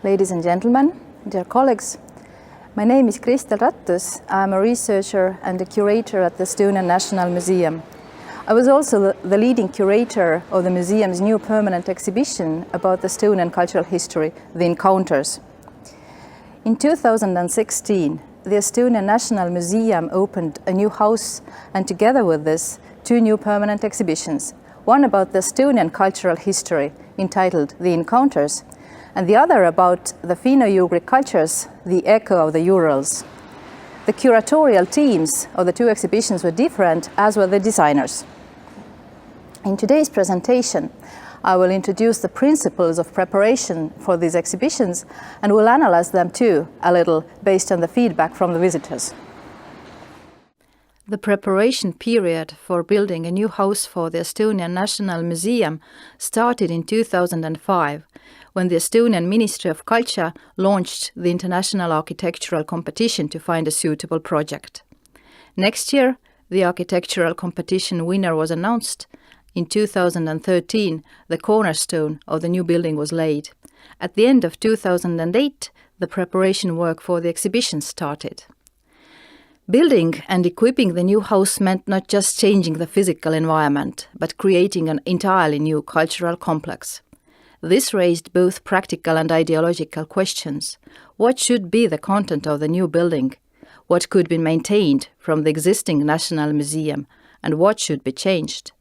Ladies and gentlemen, dear colleagues, my name is Kristel. I'm a researcher and a curator at the Estonian National Museum. I was also the leading curator of the museum's new permanent exhibition about the Estonian cultural history, The Encounters. In 2016, the Estonian National Museum opened a new house, and together with this, 2 new permanent exhibitions, one about the Estonian cultural history, entitled The Encounters, and the other about the Finno-Ugric cultures, The Echo of the Urals. The curatorial teams of the 2 exhibitions were different, as were the designers. In today's presentation, I will introduce the principles of preparation for these exhibitions and will analyze them too, a little, based on the feedback from the visitors. The preparation period for building a new house for the Estonian National Museum started in 2005, when the Estonian Ministry of Culture launched the international architectural competition to find a suitable project. Next year, the architectural competition winner was announced. In 2013, the cornerstone of the new building was laid. At the end of 2008, the preparation work for the exhibition started. Building and equipping the new house meant not just changing the physical environment, but creating an entirely new cultural complex. This raised both practical and ideological questions. What should be the content of the new building? What could be maintained from the existing National Museum? And what should be changed?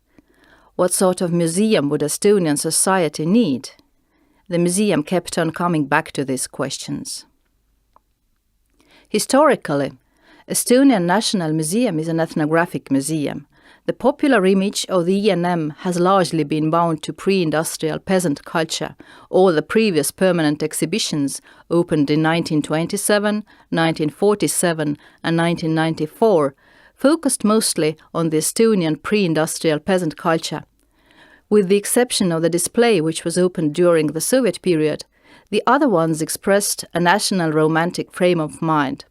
What sort of museum would Estonian society need? The museum kept on coming back to these questions. Historically, Estonian National Museum is an ethnographic museum. The popular image of the ENM has largely been bound to pre-industrial peasant culture. All the previous permanent exhibitions, opened in 1927, 1947 and 1994, focused mostly on the Estonian pre-industrial peasant culture. With the exception of the display which was opened during the Soviet period, the other ones expressed a national romantic frame of mind.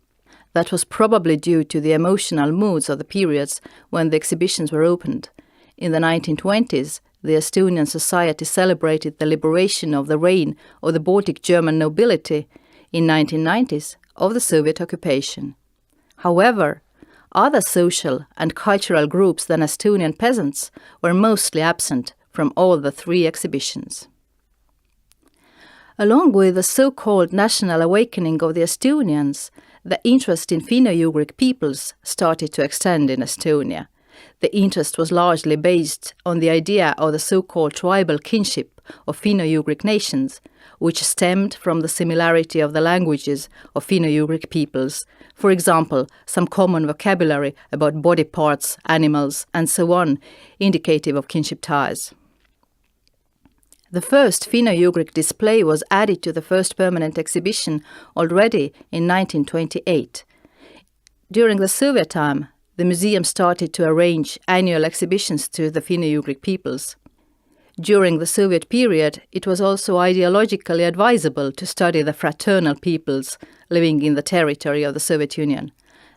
That was probably due to the emotional moods of the periods when the exhibitions were opened. In the 1920s, the Estonian society celebrated the liberation of the reign of the Baltic German nobility, in 1990s of the Soviet occupation. However, other social and cultural groups than Estonian peasants were mostly absent from all the 3 exhibitions. Along with the so-called national awakening of the Estonians, the interest in Finno-Ugric peoples started to extend in Estonia. The interest was largely based on the idea of the so-called tribal kinship of Finno-Ugric nations, which stemmed from the similarity of the languages of Finno-Ugric peoples, for example, some common vocabulary about body parts, animals, and so on, indicative of kinship ties. The first Finno-Ugric display was added to the first permanent exhibition already in 1928. During the Soviet time, the museum started to arrange annual exhibitions to the Finno-Ugric peoples. During the Soviet period, it was also ideologically advisable to study the fraternal peoples living in the territory of the Soviet Union.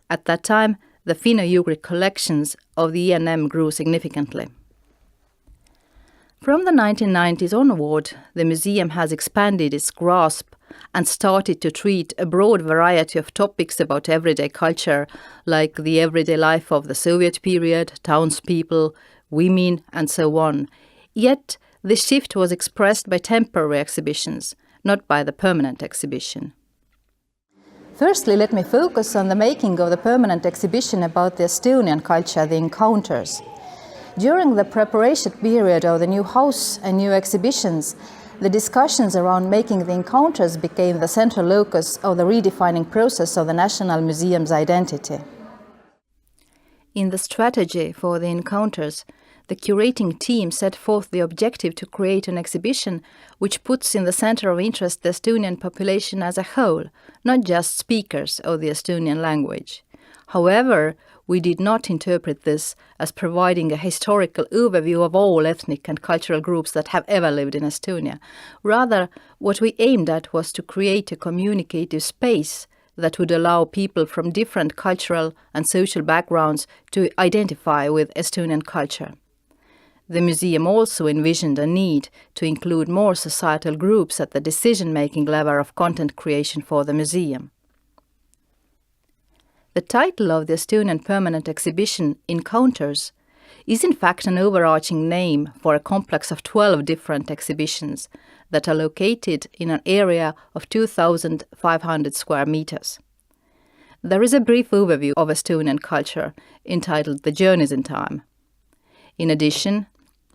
At that time, the Finno-Ugric collections of the ENM grew significantly. From the 1990s onward, the museum has expanded its grasp and started to treat a broad variety of topics about everyday culture, like the everyday life of the Soviet period, townspeople, women, and so on. Yet, this shift was expressed by temporary exhibitions, not by the permanent exhibition. Firstly, let me focus on the making of the permanent exhibition about the Estonian culture, The Encounters. During the preparation period of the new house and new exhibitions, the discussions around making the encounters became the central locus of the redefining process of the National Museum's identity. In the strategy for the encounters, the curating team set forth the objective to create an exhibition which puts in the center of interest the Estonian population as a whole, not just speakers of the Estonian language. However, we did not interpret this as providing a historical overview of all ethnic and cultural groups that have ever lived in Estonia. Rather, what we aimed at was to create a communicative space that would allow people from different cultural and social backgrounds to identify with Estonian culture. The museum also envisioned a need to include more societal groups at the decision-making level of content creation for the museum. The title of the Estonian permanent exhibition, Encounters, is in fact an overarching name for a complex of 12 different exhibitions that are located in an area of 2,500 square meters. There is a brief overview of Estonian culture entitled The Journeys in Time. In addition,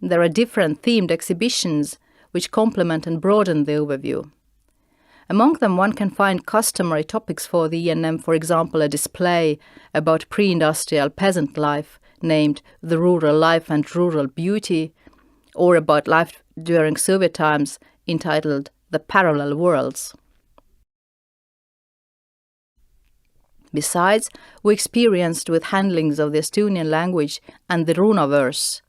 there are different themed exhibitions which complement and broaden the overview. Among them, one can find customary topics for the ENM, for example, a display about pre-industrial peasant life named The Rural Life and Rural Beauty, or about life during Soviet times entitled The Parallel Worlds. Besides, we experienced with handlings of the Estonian language and the Runaverse.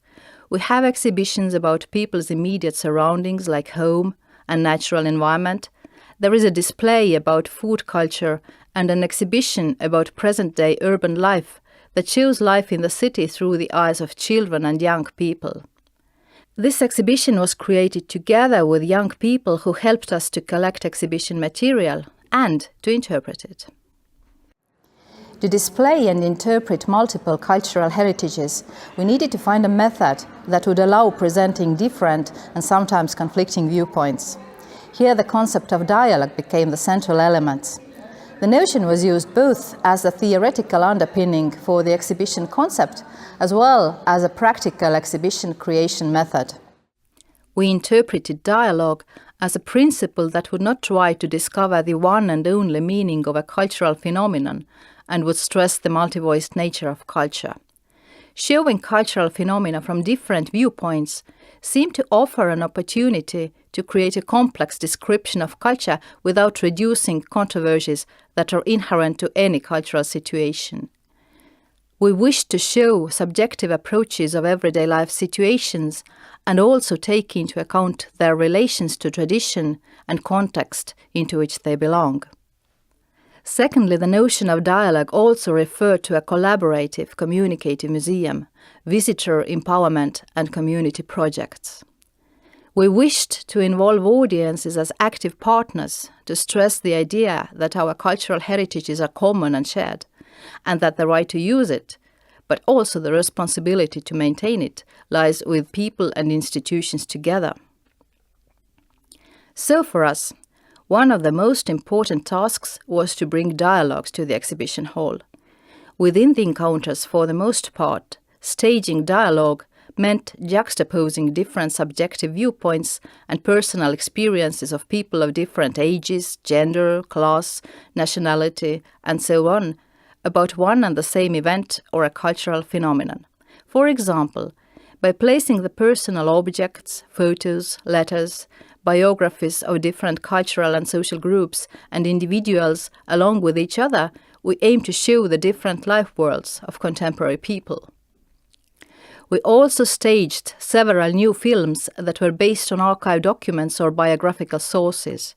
We have exhibitions about people's immediate surroundings like home and natural environment. There is a display about food culture and an exhibition about present-day urban life that shows life in the city through the eyes of children and young people. This exhibition was created together with young people who helped us to collect exhibition material and to interpret it. To display and interpret multiple cultural heritages, we needed to find a method that would allow presenting different and sometimes conflicting viewpoints. Here the concept of dialogue became the central element. The notion was used both as a theoretical underpinning for the exhibition concept as well as a practical exhibition creation method. We interpreted dialogue as a principle that would not try to discover the one and only meaning of a cultural phenomenon and would stress the multi-voiced nature of culture. Showing cultural phenomena from different viewpoints seemed to offer an opportunity to create a complex description of culture without reducing controversies that are inherent to any cultural situation. We wished to show subjective approaches of everyday life situations and also take into account their relations to tradition and context into which they belong. Secondly, the notion of dialogue also referred to a collaborative, communicative museum, visitor empowerment and community projects. We wished to involve audiences as active partners to stress the idea that our cultural heritages are common and shared, and that the right to use it, but also the responsibility to maintain it, lies with people and institutions together. So for us, one of the most important tasks was to bring dialogues to the exhibition hall. Within the encounters, for the most part, staging dialogue meant juxtaposing different subjective viewpoints and personal experiences of people of different ages, gender, class, nationality, and so on, about one and the same event or a cultural phenomenon. For example, by placing the personal objects, photos, letters, biographies of different cultural and social groups and individuals along with each other, we aim to show the different life worlds of contemporary people. We also staged several new films that were based on archive documents or biographical sources.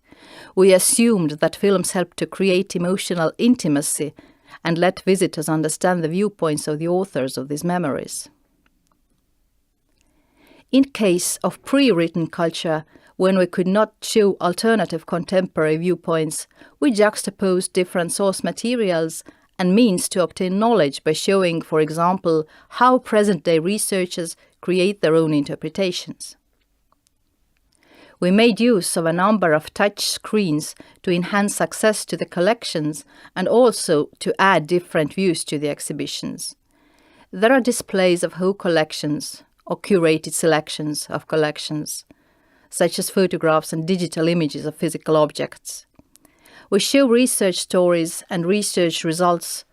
We assumed that films helped to create emotional intimacy and let visitors understand the viewpoints of the authors of these memories. In case of pre-written culture, when we could not show alternative contemporary viewpoints, we juxtaposed different source materials and means to obtain knowledge by showing, for example, how present-day researchers create their own interpretations. We made use of a number of touch screens to enhance access to the collections and also to add different views to the exhibitions. There are displays of whole collections or curated selections of collections, such as photographs and digital images of physical objects. We show research stories and research results.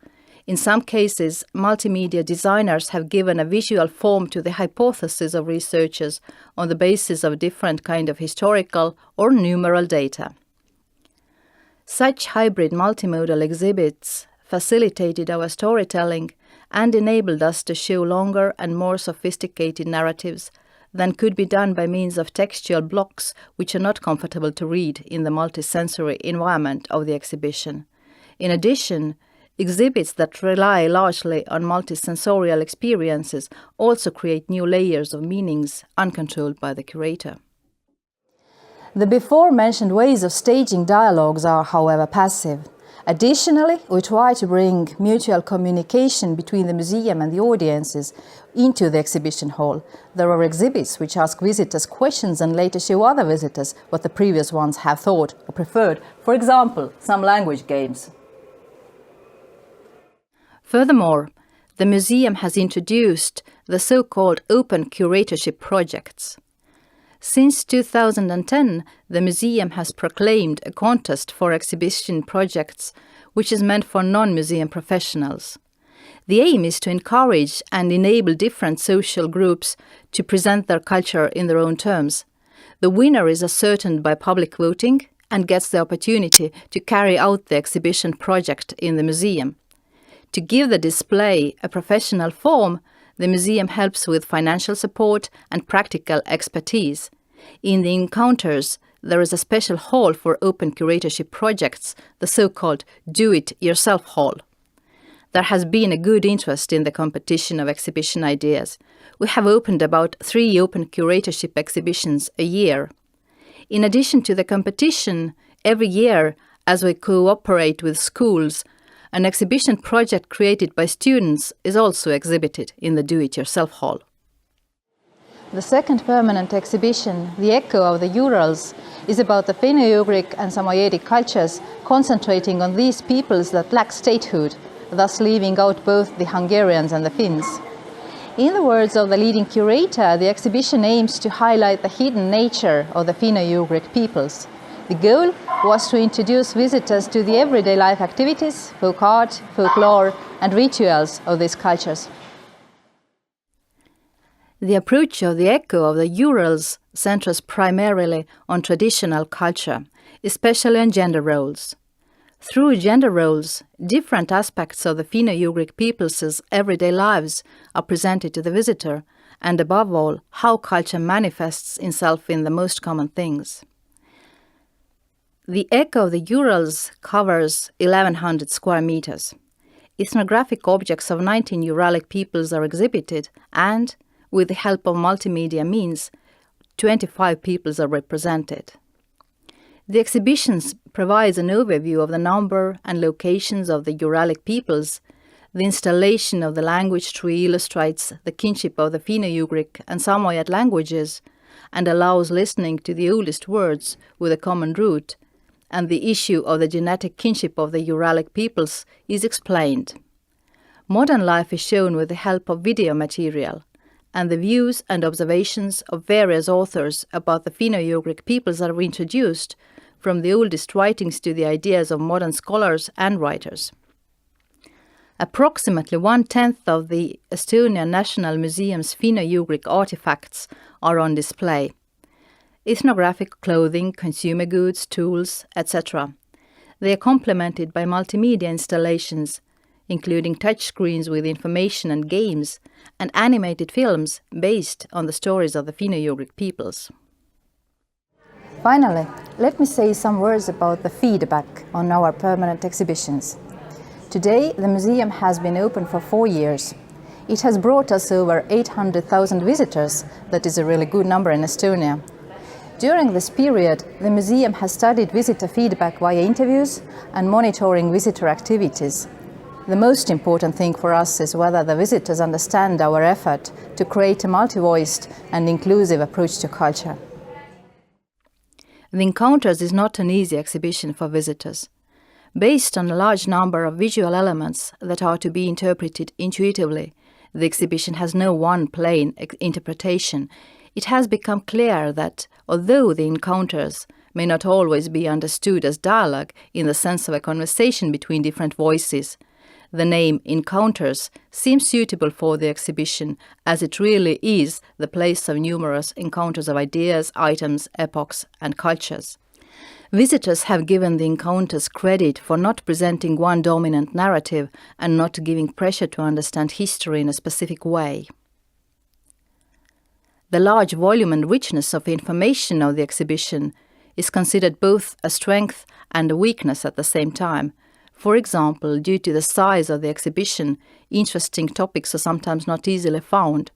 In some cases, multimedia designers have given a visual form to the hypothesis of researchers on the basis of different kind of historical or numeral data. Such hybrid multimodal exhibits facilitated our storytelling and enabled us to show longer and more sophisticated narratives than could be done by means of textual blocks which are not comfortable to read in the multisensory environment of the exhibition. In addition, exhibits that rely largely on multisensorial experiences also create new layers of meanings uncontrolled by the curator. The before-mentioned ways of staging dialogues are, however, passive. Additionally, we try to bring mutual communication between the museum and the audiences into the exhibition hall. There are exhibits which ask visitors questions and later show other visitors what the previous ones have thought or preferred. For example, some language games. Furthermore, the museum has introduced the so-called open curatorship projects. Since 2010, the museum has proclaimed a contest for exhibition projects which is meant for non-museum professionals. The aim is to encourage and enable different social groups to present their culture in their own terms. The winner is ascertained by public voting and gets the opportunity to carry out the exhibition project in the museum. To give the display a professional form, the museum helps with financial support and practical expertise. In the encounters, there is a special hall for open curatorship projects, the so-called Do-It-Yourself Hall. There has been a good interest in the competition of exhibition ideas. We have opened about 3 open curatorship exhibitions a year. In addition to the competition, every year, as we cooperate with schools, an exhibition project created by students is also exhibited in the Do-It-Yourself Hall. The second permanent exhibition, The Echo of the Urals, is about the Finno-Ugric and Samoyedic cultures, concentrating on these peoples that lack statehood, thus leaving out both the Hungarians and the Finns. In the words of the leading curator, the exhibition aims to highlight the hidden nature of the Finno-Ugric peoples. The goal was to introduce visitors to the everyday life activities, folk art, folklore, and rituals of these cultures. The approach of The Echo of the Urals centers primarily on traditional culture, especially on gender roles. Through gender roles, different aspects of the Finno-Ugric peoples' everyday lives are presented to the visitor, and above all, how culture manifests itself in the most common things. The Echo of the Urals covers 1,100 square meters. Ethnographic objects of 19 Uralic peoples are exhibited, and, with the help of multimedia means, 25 peoples are represented. The exhibitions provides an overview of the number and locations of the Uralic peoples. The installation of the language tree illustrates the kinship of the Finno-Ugric and Samoyed languages and allows listening to the oldest words with a common root, and the issue of the genetic kinship of the Uralic peoples is explained. Modern life is shown with the help of video material, and the views and observations of various authors about the Finno-Ugric peoples are introduced, from the oldest writings to the ideas of modern scholars and writers. Approximately 1/10 of the Estonian National Museum's Finno-Ugric artifacts are on display. Ethnographic clothing, consumer goods, tools, etc. They are complemented by multimedia installations, including touchscreens with information and games, and animated films based on the stories of the Finno-Ugric peoples. Finally, let me say some words about the feedback on our permanent exhibitions. Today, the museum has been open for 4 years. It has brought us over 800,000 visitors. That is a really good number in Estonia. During this period, the museum has studied visitor feedback via interviews and monitoring visitor activities. The most important thing for us is whether the visitors understand our effort to create a multi-voiced and inclusive approach to culture. The Encounters is not an easy exhibition for visitors. Based on a large number of visual elements that are to be interpreted intuitively, the exhibition has no one plain interpretation. It has become clear that, although the encounters may not always be understood as dialogue in the sense of a conversation between different voices, the name Encounters seems suitable for the exhibition, as it really is the place of numerous encounters of ideas, items, epochs, and cultures. Visitors have given the encounters credit for not presenting one dominant narrative and not giving pressure to understand history in a specific way. The large volume and richness of information of the exhibition is considered both a strength and a weakness at the same time. For example, due to the size of the exhibition, interesting topics are sometimes not easily found.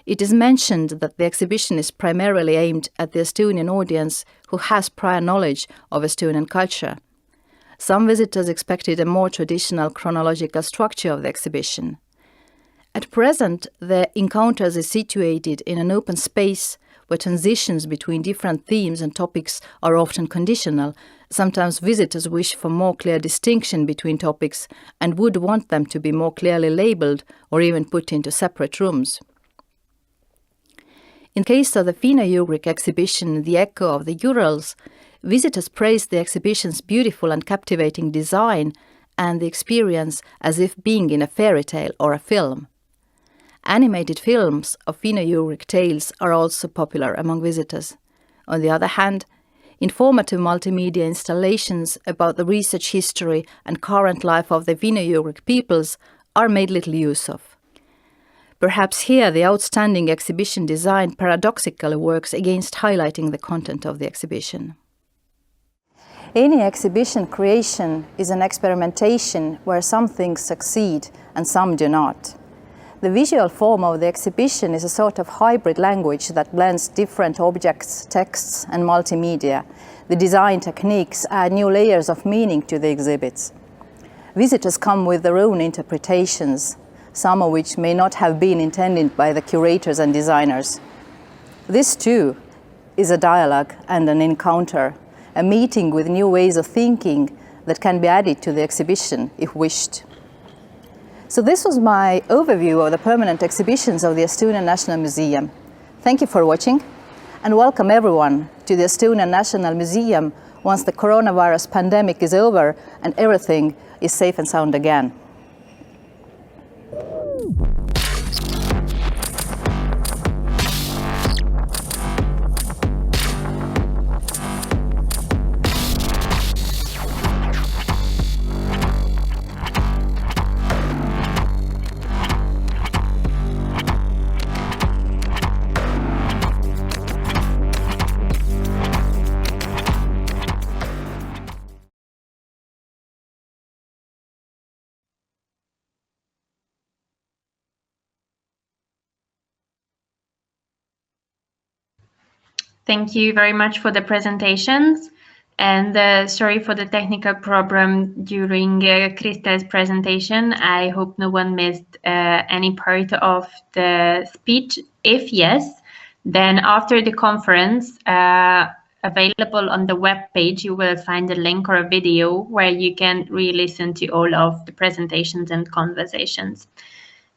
It is mentioned that the exhibition is primarily aimed at the Estonian audience who has prior knowledge of Estonian culture. Some visitors expected a more traditional chronological structure of the exhibition. At present, the Encounters is situated in an open space where transitions between different themes and topics are often conditional. Sometimes visitors wish for more clear distinction between topics and would want them to be more clearly labelled or even put into separate rooms. In case of the Finno-Ugric exhibition, The Echo of the Urals, visitors praised the exhibition's beautiful and captivating design and the experience as if being in a fairy tale or a film. Animated films of Finno-Ugric tales are also popular among visitors. On the other hand, informative multimedia installations about the research history and current life of the Finno-Ugric peoples are made little use of. Perhaps here the outstanding exhibition design paradoxically works against highlighting the content of the exhibition. Any exhibition creation is an experimentation where some things succeed and some do not. The visual form of the exhibition is a sort of hybrid language that blends different objects, texts, and multimedia. The design techniques add new layers of meaning to the exhibits. Visitors come with their own interpretations, some of which may not have been intended by the curators and designers. This, too, is a dialogue and an encounter, a meeting with new ways of thinking that can be added to the exhibition if wished. So this was my overview of the permanent exhibitions of the Estonian National Museum. Thank you for watching, and welcome everyone to the Estonian National Museum once the coronavirus pandemic is over and everything is safe and sound again. Thank you very much for the presentations, and sorry for the technical problem during Kristel's presentation. I hope no one missed any part of the speech. If yes, then after the conference, available on the web page, you will find a link or a video where you can re-listen to all of the presentations and conversations.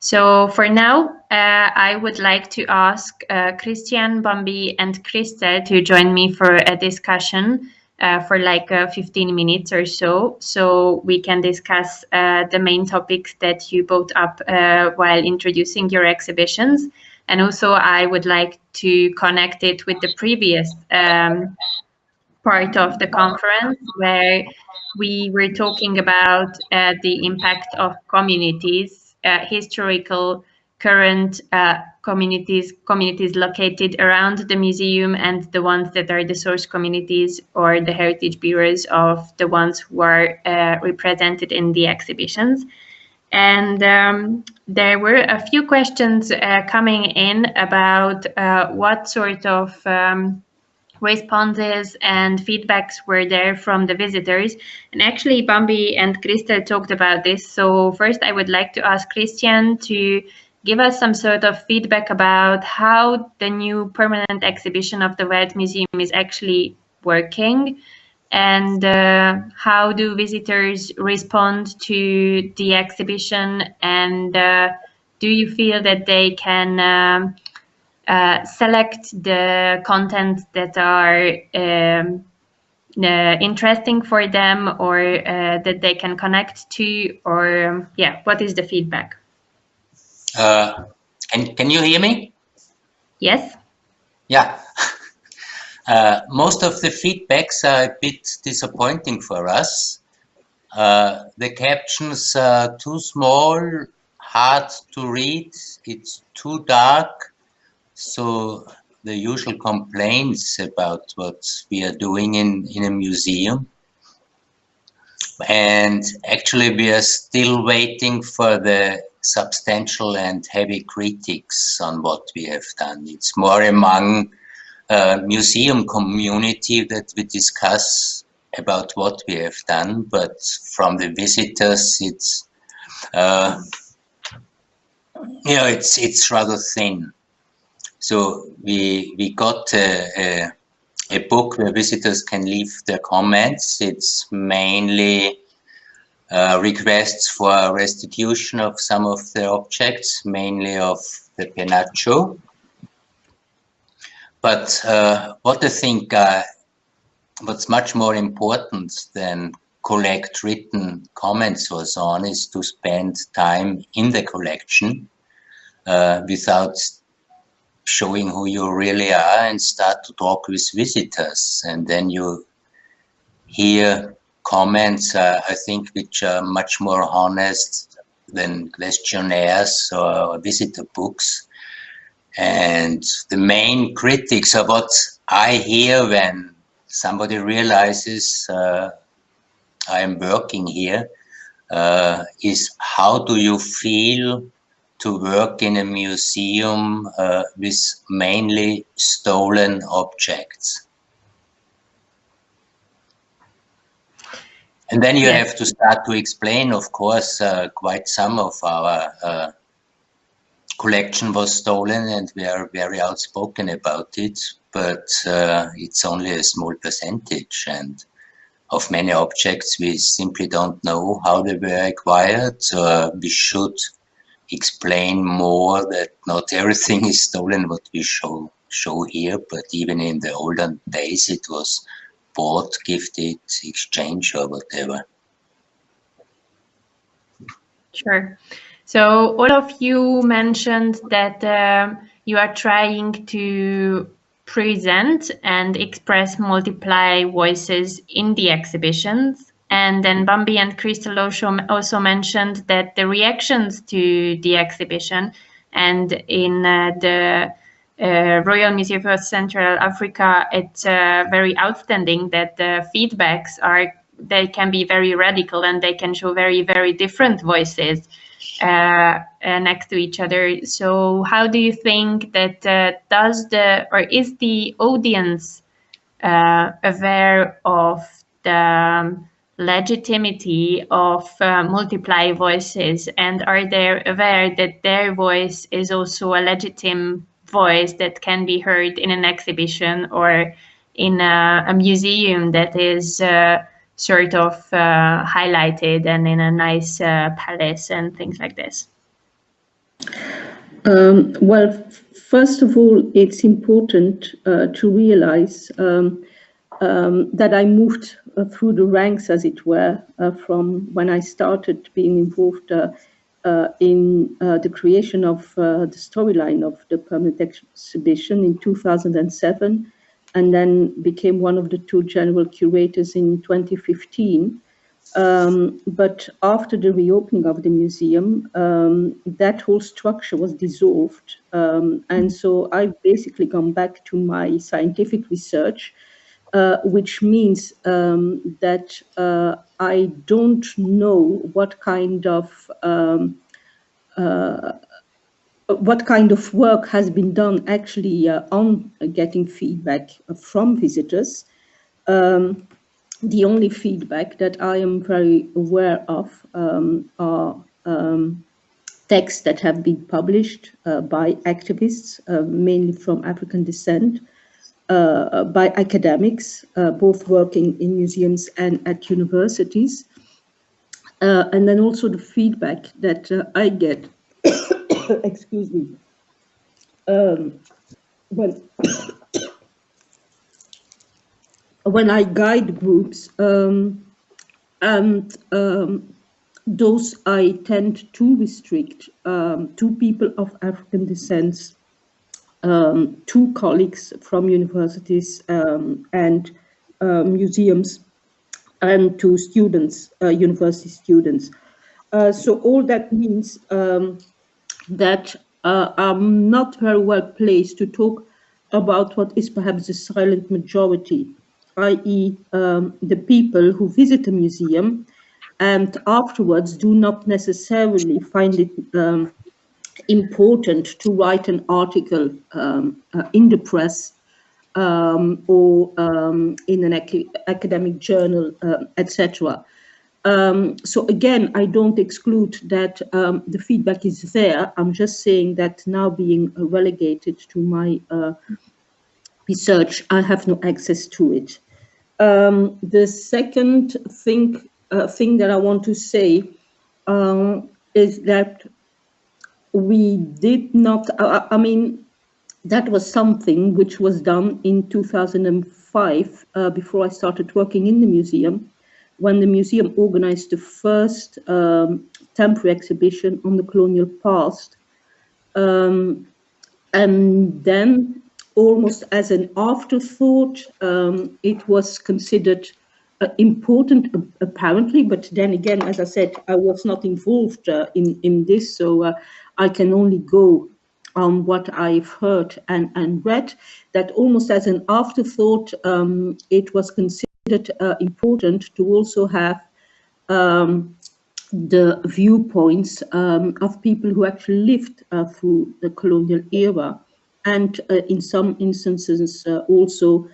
So for now, I would like to ask Christian, Bambi, and Kristel to join me for a discussion for like 15 minutes or so we can discuss the main topics that you brought up while introducing your exhibitions. And also I would like to connect it with the previous part of the conference where we were talking about the impact of communities, historical, current communities located around the museum, and the ones that are the source communities or the heritage bureaus of the ones who are represented in the exhibitions. And there were a few questions coming in about what sort of responses and feedbacks were there from the visitors. And actually, Bambi and Kristel talked about this. So first, I would like to ask Christian to give us some sort of feedback about how the new permanent exhibition of the Weltmuseum is actually working, and how do visitors respond to the exhibition, and do you feel that they can select the content that are interesting for them, or that they can connect to, or yeah, what is the feedback? Can you hear me? Yes. Yeah. Most of the feedbacks are a bit disappointing for us. The captions are too small, hard to read, it's too dark. So the usual complaints about what we are doing in a museum. And actually we are still waiting for the substantial and heavy critics on what we have done. It's more among museum community that we discuss about what we have done, but from the visitors, it's it's rather thin. So we got a book where visitors can leave their comments. It's mainly requests for restitution of some of the objects, mainly of the penacho. But what I think what's much more important than collect written comments or so on is to spend time in the collection without showing who you really are and start to talk with visitors. And then you hear comments, I think, which are much more honest than questionnaires or visitor books. And the main critics of what I hear when somebody realizes I am working here is, how do you feel to work in a museum with mainly stolen objects? And then you have to start to explain, of course, quite some of our collection was stolen, and we are very outspoken about it, but it's only a small percentage, and of many objects we simply don't know how they were acquired. We should explain more that not everything is stolen what we show here, but even in the olden days it was bought, gifted, exchanged, or whatever. Sure. So all of you mentioned that you are trying to present and express multiple voices in the exhibitions. And then Bambi and Kristel also mentioned that the reactions to the exhibition and in the Royal Museum of Central Africa, it's very outstanding that the feedbacks they can be very radical and they can show very, very different voices next to each other. So how do you think that is the audience aware of the legitimacy of multiple voices, and are they aware that their voice is also a legitimate voice that can be heard in an exhibition or in a museum that is sort of highlighted and in a nice palace and things like this? Well, first of all, it's important to realize that I moved through the ranks, as it were, from when I started being involved in the creation of the storyline of the permanent exhibition in 2007, and then became one of the two general curators in 2015. But after the reopening of the museum, that whole structure was dissolved. And so I've basically gone back to my scientific research, which means that I don't know what kind of work has been done actually on getting feedback from visitors. The only feedback that I am very aware of are texts that have been published by activists, mainly from African descent, by academics, both working in museums and at universities. And then also the feedback that I get, excuse me, when I guide groups, and those I tend to restrict to people of African descent, to colleagues from universities and museums, and to students, university students. So all that means that I'm not very well placed to talk about what is perhaps the silent majority, i.e. the people who visit a museum and afterwards do not necessarily find it important to write an article in the press or in an academic journal, etc. So again, I don't exclude that the feedback is there. I'm just saying that now being relegated to my research, I have no access to it. The second thing that I want to say is that we did not, I mean, that was something which was done in 2005, before I started working in the museum, when the museum organized the first temporary exhibition on the colonial past. And then, almost as an afterthought, it was considered important, apparently, but then again, as I said, I was not involved in this, so I can only go on what I've heard and read, that almost as an afterthought, it was considered important to also have the viewpoints of people who actually lived through the colonial era, and in some instances also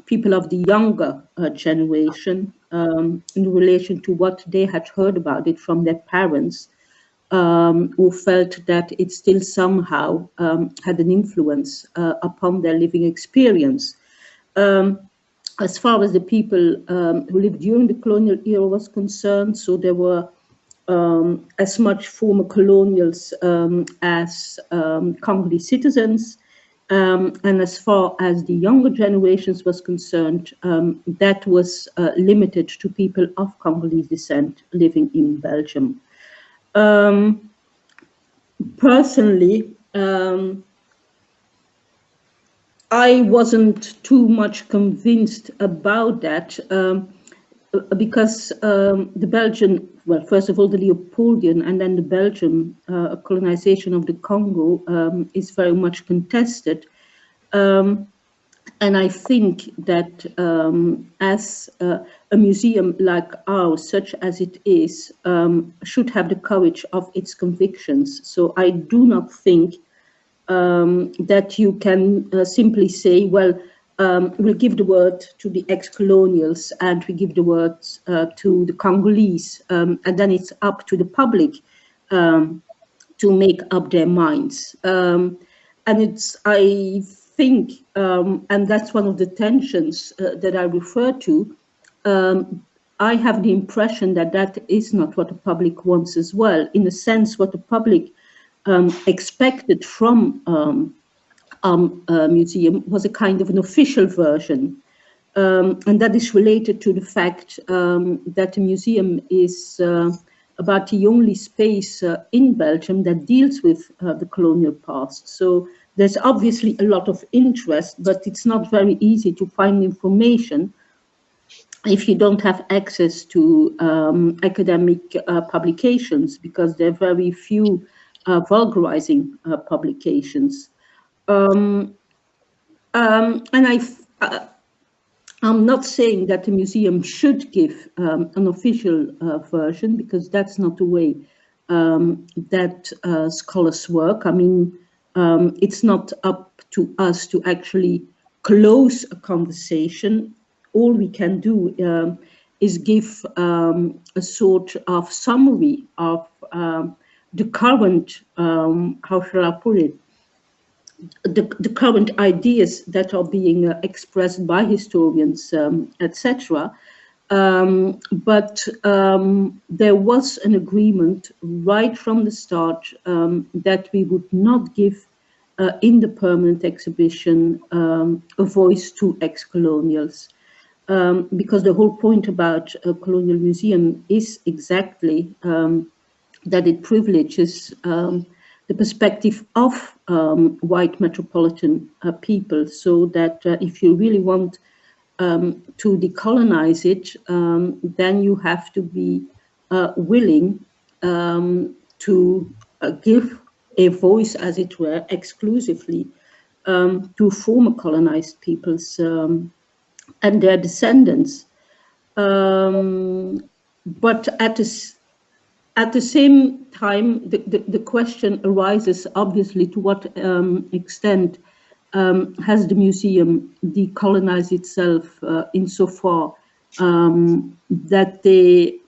people of the younger generation, in relation to what they had heard about it from their parents, who felt that it still somehow had an influence upon their living experience. As far as the people who lived during the colonial era was concerned, so there were as much former colonials as Congolese citizens, and as far as the younger generations was concerned, that was limited to people of Congolese descent living in Belgium. Personally, I wasn't too much convinced about that, because the Belgian, well, first of all, the Leopoldian and then the Belgian colonization of the Congo is very much contested. And I think that as a museum like ours, such as it is, should have the courage of its convictions. So I do not think that you can simply say, well, we'll give the word to the ex-colonials and we give the words to the Congolese, and then it's up to the public to make up their minds. And it's, I think, and that's one of the tensions that I refer to, I have the impression that that is not what the public wants as well. In a sense, what the public expected from a museum was a kind of an official version. And that is related to the fact that the museum is about the only space in Belgium that deals with the colonial past. So there's obviously a lot of interest, but it's not very easy to find information if you don't have access to academic publications, because there are very few vulgarizing publications. And I'm not saying that the museum should give an official version, because that's not the way that scholars work. I mean, it's not up to us to actually close a conversation. All we can do is give a sort of summary of the current, how shall I put it, the current ideas that are being expressed by historians, etc. But there was an agreement right from the start that we would not give in the permanent exhibition a voice to ex-colonials, because the whole point about a colonial museum is exactly that it privileges the perspective of white metropolitan people, so that if you really want to decolonize it, then you have to be willing to give a voice, as it were, exclusively to former colonized peoples and their descendants. But at the same time, the question arises, obviously, to what extent has the museum decolonized itself insofar that the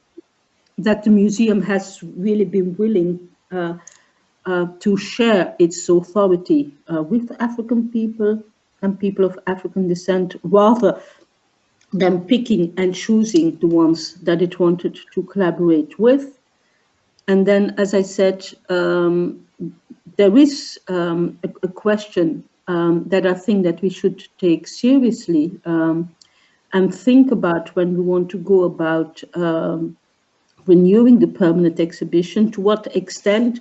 museum has really been willing to share its authority with African people and people of African descent, rather than picking and choosing the ones that it wanted to collaborate with. And then, as I said, there is a question that I think that we should take seriously and think about when we want to go about renewing the permanent exhibition. To what extent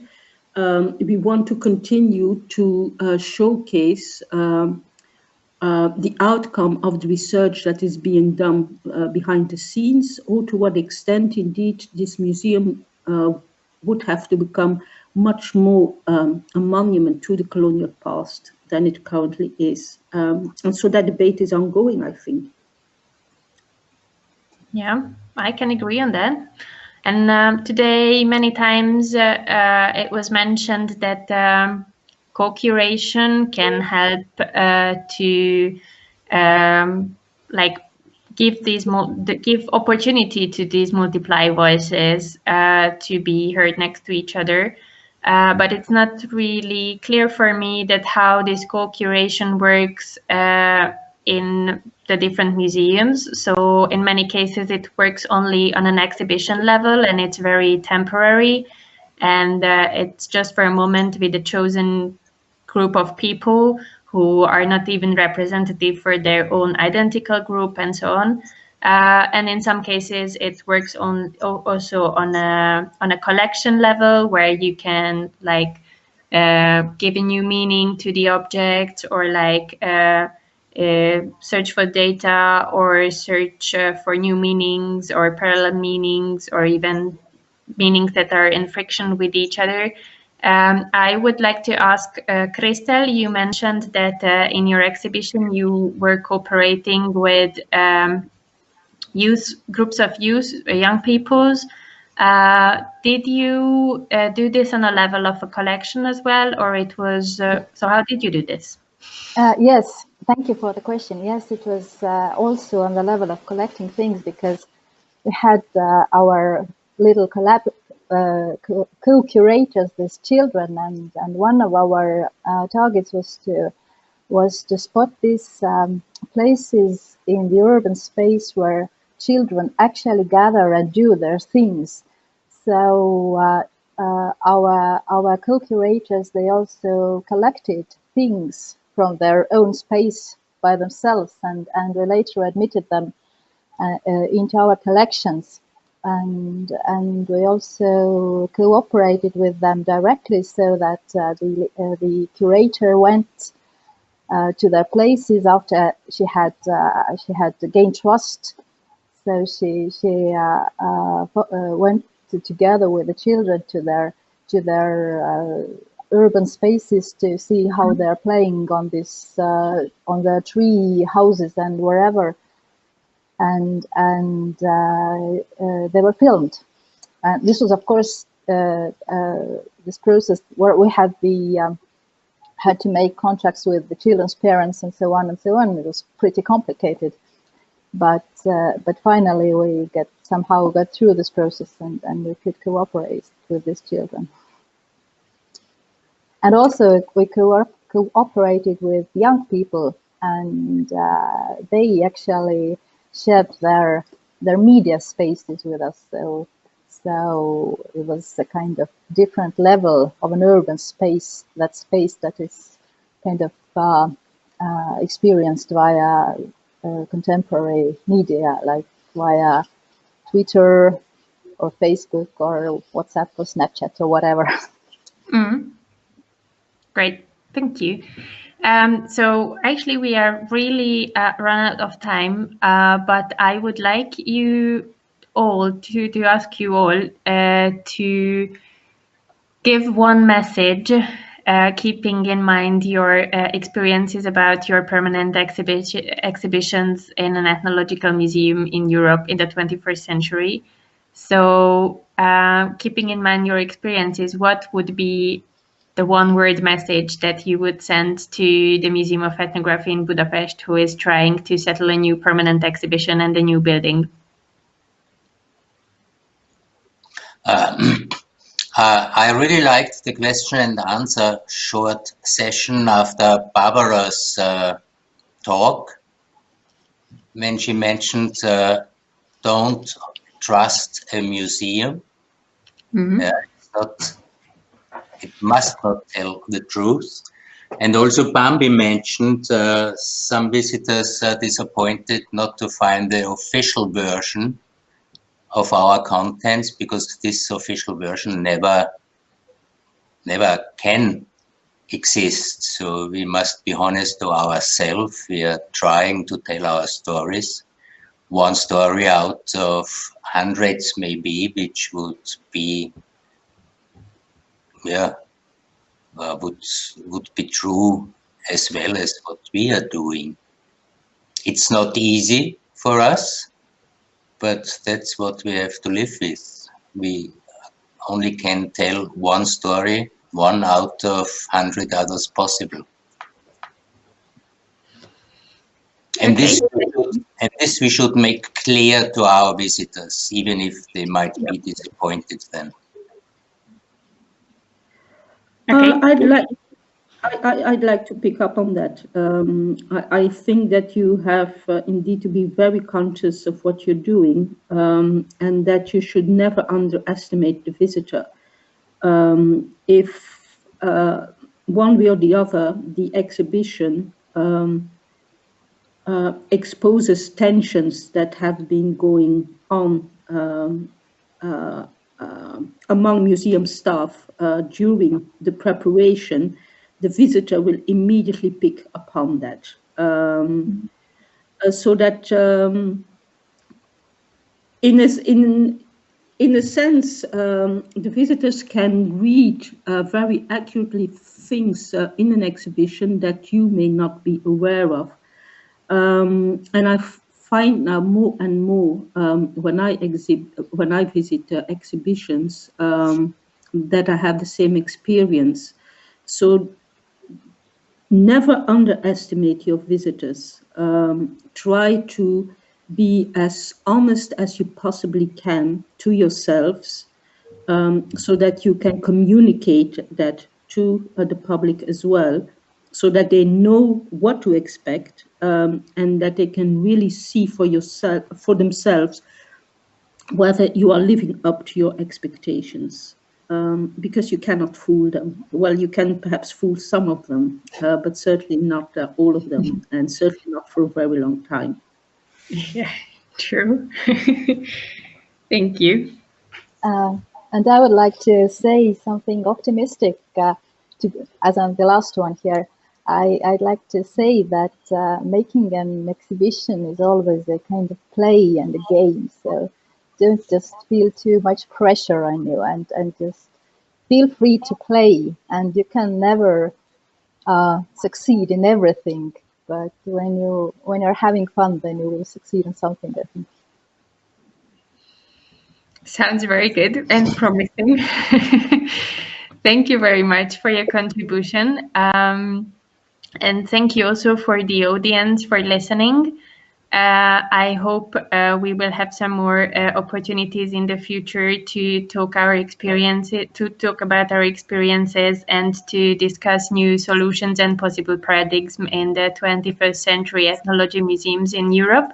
we want to continue to showcase the outcome of the research that is being done behind the scenes, or to what extent indeed this museum would have to become much more a monument to the colonial past than it currently is. And so that debate is ongoing, I think. Yeah, I can agree on that. And today, many times it was mentioned that co-curation can help to like give opportunity to these multiply voices to be heard next to each other. But it's not really clear for me that how this co-curation works in the different museums. So in many cases, it works only on an exhibition level, and it's very temporary. And it's just for a moment with a chosen group of people who are not even representative for their own identical group and so on. And in some cases, it works also on a collection level, where you can like give a new meaning to the object, or like search for data, or search for new meanings or parallel meanings, or even meanings that are in friction with each other. I would like to ask Kristel, you mentioned that in your exhibition you were cooperating with groups of young peoples. Did you do this on a level of a collection as well, or it was, so how did you do this? Yes, thank you for the question. Yes, it was also on the level of collecting things, because we had our little co-curators, these children, and one of our targets was to spot these places in the urban space where children actually gather and do their things. So our co-curators, they also collected things from their own space by themselves, and we later admitted them into our collections. And we also cooperated with them directly, so that the curator went to their places after she had gained trust. So she went together with the children to their urban spaces to see how they're playing on this on the tree houses and wherever. And they were filmed. This was, of course, this process where we had to make contracts with the children's parents and so on and so on. It was pretty complicated, but finally we somehow got through this process, and we could cooperate with these children. And also we cooperated with young people, and they actually shared their media spaces with us. So it was a kind of different level of an urban space, that space that is kind of experienced via contemporary media, like via Twitter or Facebook or WhatsApp or Snapchat or whatever. Great, thank you. So actually we are really run out of time, but I would like you all to ask you all to give one message, keeping in mind your experiences about your permanent exhibitions in an ethnological museum in Europe in the 21st century. So keeping in mind your experiences, what would be the one-word message that you would send to the Museum of Ethnography in Budapest, who is trying to settle a new permanent exhibition and a new building? I really liked the question and answer short session after Barbara's talk, when she mentioned don't trust a museum. It must not tell the truth. And also Bambi mentioned some visitors are disappointed not to find the official version of our contents, because this official version never can exist. So we must be honest to ourselves. We are trying to tell our stories. One story out of hundreds maybe, which would be, would be true as well as what we are doing. It's not easy for us, but that's what we have to live with. We only can tell one story, one out of 100 others possible. And this we should make clear to our visitors, even if they might be disappointed then. Okay. I'd like to pick up on that. I think that you have indeed to be very conscious of what you're doing, and that you should never underestimate the visitor. If one way or the other, the exhibition exposes tensions that have been going on among museum staff during the preparation, the visitor will immediately pick upon that. So that in a sense, the visitors can read very accurately things in an exhibition that you may not be aware of. And I find now more and more when I visit exhibitions that I have the same experience. So never underestimate your visitors. Try to be as honest as you possibly can to yourselves, so that you can communicate that to the public as well, so that they know what to expect, and that they can really see for themselves whether you are living up to your expectations. Because you cannot fool them. Well, you can perhaps fool some of them, but certainly not all of them, and certainly not for a very long time. Yeah, true. Thank you. And I would like to say something optimistic, as I'm the last one here. I'd like to say that making an exhibition is always a kind of play and a game. So don't just feel too much pressure on you, and just feel free to play. And you can never succeed in everything, but when you're having fun, then you will succeed in something, I think. Sounds very good and promising. Thank you very much for your contribution. And thank you also for the audience for listening. I hope we will have some more opportunities in the future to talk about our experiences, and to discuss new solutions and possible paradigms in the 21st century ethnology museums in Europe.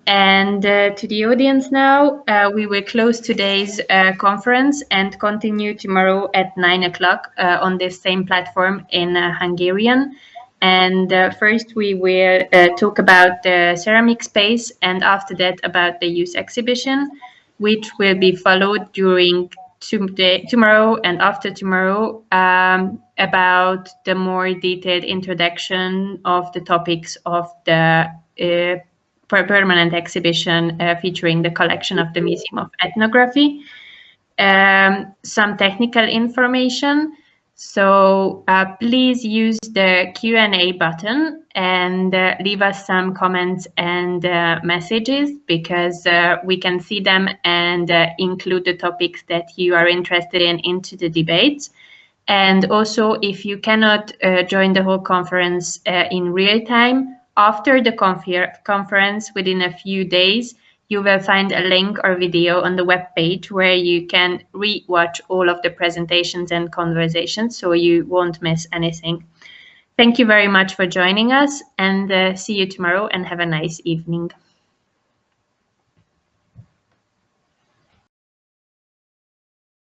And to the audience now, we will close today's conference and continue tomorrow at 9 o'clock on this same platform in Hungarian. And first we will talk about the ceramic space, and after that about the youth exhibition, which will be followed during tomorrow and after tomorrow about the more detailed introduction of the topics of the permanent exhibition featuring the collection of the Museum of Ethnography. Some technical information. So please use the Q&A button and leave us some comments and messages, because we can see them and include the topics that you are interested in into the debates. And also, if you cannot join the whole conference in real time, after the conference, within a few days, you will find a link or video on the webpage where you can re-watch all of the presentations and conversations, so you won't miss anything. Thank you very much for joining us, and see you tomorrow, and have a nice evening.